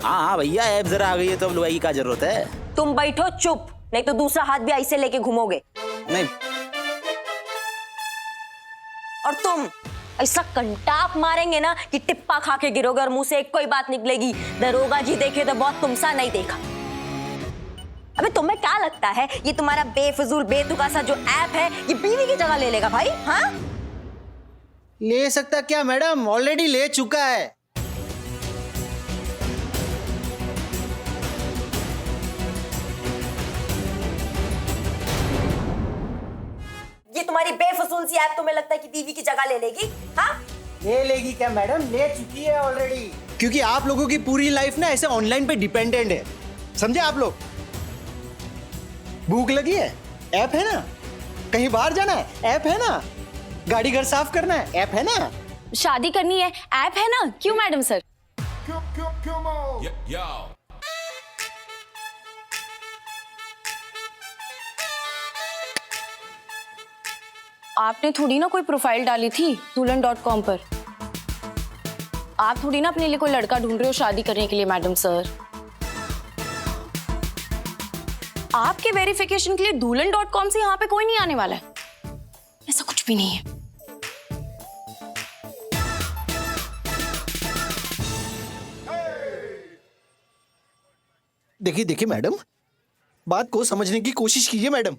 हाँ भैया, ऐप जरा आ गई है तो अब लुगाई की क्या जरूरत है? तुम बैठो चुप, नहीं तो दूसरा हाथ भी ऐसे लेके घूमोगे। नहीं, और तुम ऐसा कंटाप मारेंगे ना कि टिप्पा खा के गिरोगे और मुंह से एक कोई बात निकलेगी। दरोगा जी देखे तो बहुत, तुमसा नहीं देखा। अबे तुम्हें क्या लगता है ये तुम्हारा बेफजूल बेतुका सा जो ऐप है ये बीवी की जगह ले लेगा भाई? हाँ, ले सकता क्या मैडम, ऑलरेडी ले चुका है। ये तुम्हारी बेफजूल सी ऐप तुम्हें लगता है कि बीवी की जगह ले लेगी? हाँ, ले लेगी क्या मैडम, ले चुकी है ऑलरेडी। क्योंकि आप लोगों की पूरी लाइफ ना ऐसे ऑनलाइन पे डिपेंडेंट है, समझे आप लोग? भूख लगी है, ऐप है ना। कहीं बाहर जाना है, ऐप है ना। गाड़ी घर साफ करना है, ऐप है ना। शादी करनी है, ऐप है ना। क्यों मैडम सर? आपने थोड़ी ना कोई प्रोफाइल डाली थी dulan.com पर। आप थोड़ी ना अपने लिए कोई लड़का ढूंढ रहे हो शादी करने के लिए मैडम सर। आपके वेरिफिकेशन के लिए dulan.com से यहाँ पे कोई नहीं आने वाला है, ऐसा कुछ भी नहीं है। देखिए देखिए मैडम, बात को समझने की कोशिश कीजिए मैडम।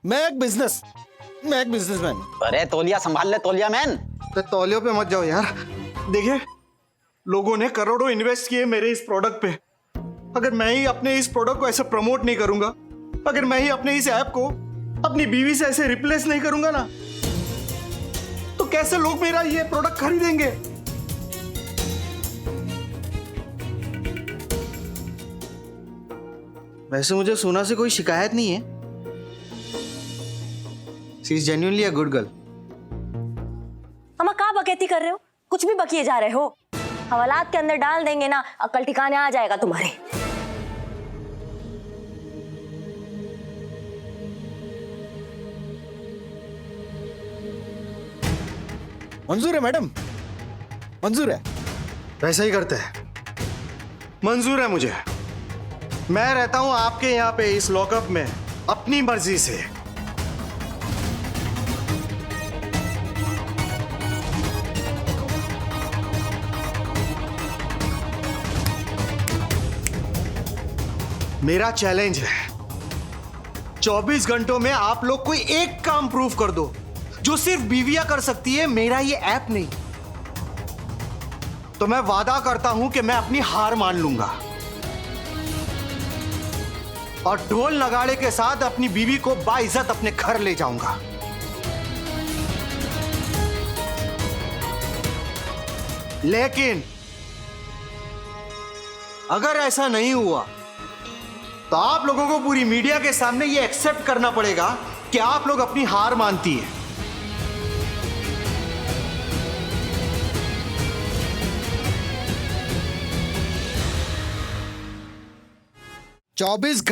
मैं एक बिजनेसमैन। अरे तौलिया संभाल ले, तौलिया मैन। तो तौलियों पे मत जाओ यार। देखिए, लोगों ने करोड़ों इन्वेस्ट किए मेरे इस प्रोडक्ट पे। अगर मैं ही अपने इस प्रोडक्ट को ऐसे प्रमोट नहीं करूंगा, अगर मैं ही अपने इस ऐप को अपनी बीवी से ऐसे रिप्लेस नहीं करूंगा ना, तो कैसे लोग मेरा ये प्रोडक्ट खरीदेंगे? वैसे मुझे सोना से कोई शिकायत नहीं है। She is genuinely a good girl. अम्मा कहाँ बकैती कर रहे हो? कुछ भी बकिए जा रहे हो। हवालात के अंदर डाल देंगे ना, अकल ठिकाने आ जाएगा तुम्हारे। मंजूर है मैडम, मंजूर है। वैसा ही करते हैं। मंजूर है मुझे। मैं रहता हूं आपके यहाँ पे इस लॉकअप में अपनी मर्जी से। मेरा चैलेंज है 24 घंटों में आप लोग कोई एक काम प्रूव कर दो जो सिर्फ बीवियां कर सकती है, मेरा ये ऐप नहीं। तो मैं वादा करता हूं कि मैं अपनी हार मान लूंगा और ढोल नगाड़े के साथ अपनी बीवी को बाइज्जत अपने घर ले जाऊंगा। लेकिन अगर ऐसा नहीं हुआ तो आप लोगों को पूरी मीडिया के सामने ये एक्सेप्ट करना पड़ेगा कि आप लोग अपनी हार मानती है। चौबीस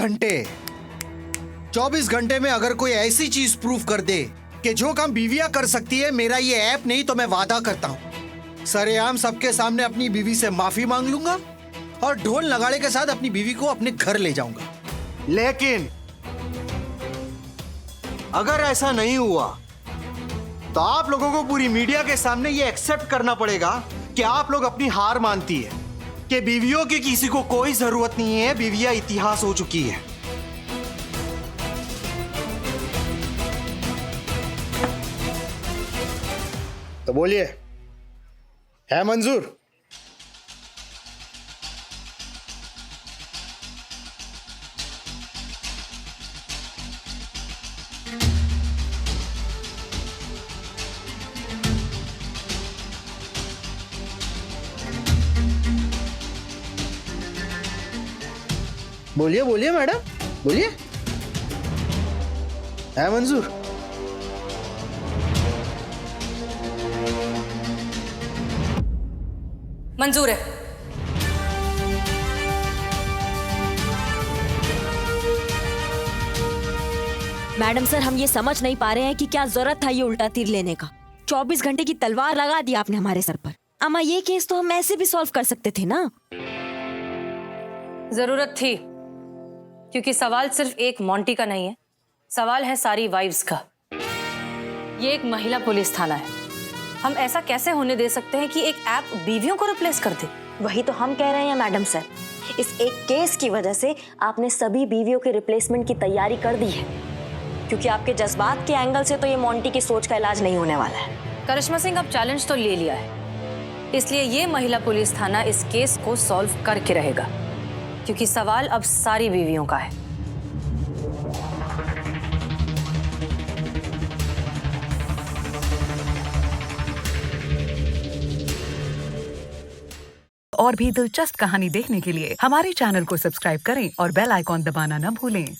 घंटे में अगर कोई ऐसी चीज प्रूफ कर दे कि जो काम बीवियां कर सकती है, मेरा ये ऐप नहीं, तो मैं वादा करता हूं सरेआम सबके सामने अपनी बीवी से माफी मांग लूंगा और ढोल नगाड़े के साथ अपनी बीवी को अपने घर ले जाऊंगा। लेकिन अगर ऐसा नहीं हुआ तो आप लोगों को पूरी मीडिया के सामने ये एक्सेप्ट करना पड़ेगा कि आप लोग अपनी हार मानती है, कि बीवियों की किसी को कोई जरूरत नहीं है, बीवियां इतिहास हो चुकी है। तो बोलिए, है मंजूर? बोलिए बोलिए मैडम, बोलिए, है मंजूर? मंजूर है। मैडम सर, हम ये समझ नहीं पा रहे हैं कि क्या जरूरत था ये उल्टा तीर लेने का। 24 घंटे की तलवार लगा दी आपने हमारे सर पर। अम्मा, ये केस तो हम ऐसे भी सॉल्व कर सकते थे ना। जरूरत थी, क्योंकि सवाल सिर्फ एक मोंटी का नहीं है, सवाल है सारी वाइव्स का। ये एक महिला पुलिस थाना है। हम ऐसा कैसे होने दे सकते हैं कि एक ऐप बीवियों को रिप्लेस कर दे? वही तो हम कह रहे हैं मैडम सर, इस एक केस की वजह से आपने सभी बीवियों के रिप्लेसमेंट की तैयारी कर दी है, क्योंकि आपके जज्बात के एंगल से तो ये मोंटी की सोच का इलाज नहीं होने वाला है। करिश्मा सिंह, अब चैलेंज तो ले लिया है, इसलिए ये महिला पुलिस थाना इस केस को सॉल्व करके रहेगा, क्योंकि सवाल अब सारी बीवियों का है। और भी दिलचस्प कहानी देखने के लिए हमारे चैनल को सब्सक्राइब करें और बेल आइकॉन दबाना न भूलें।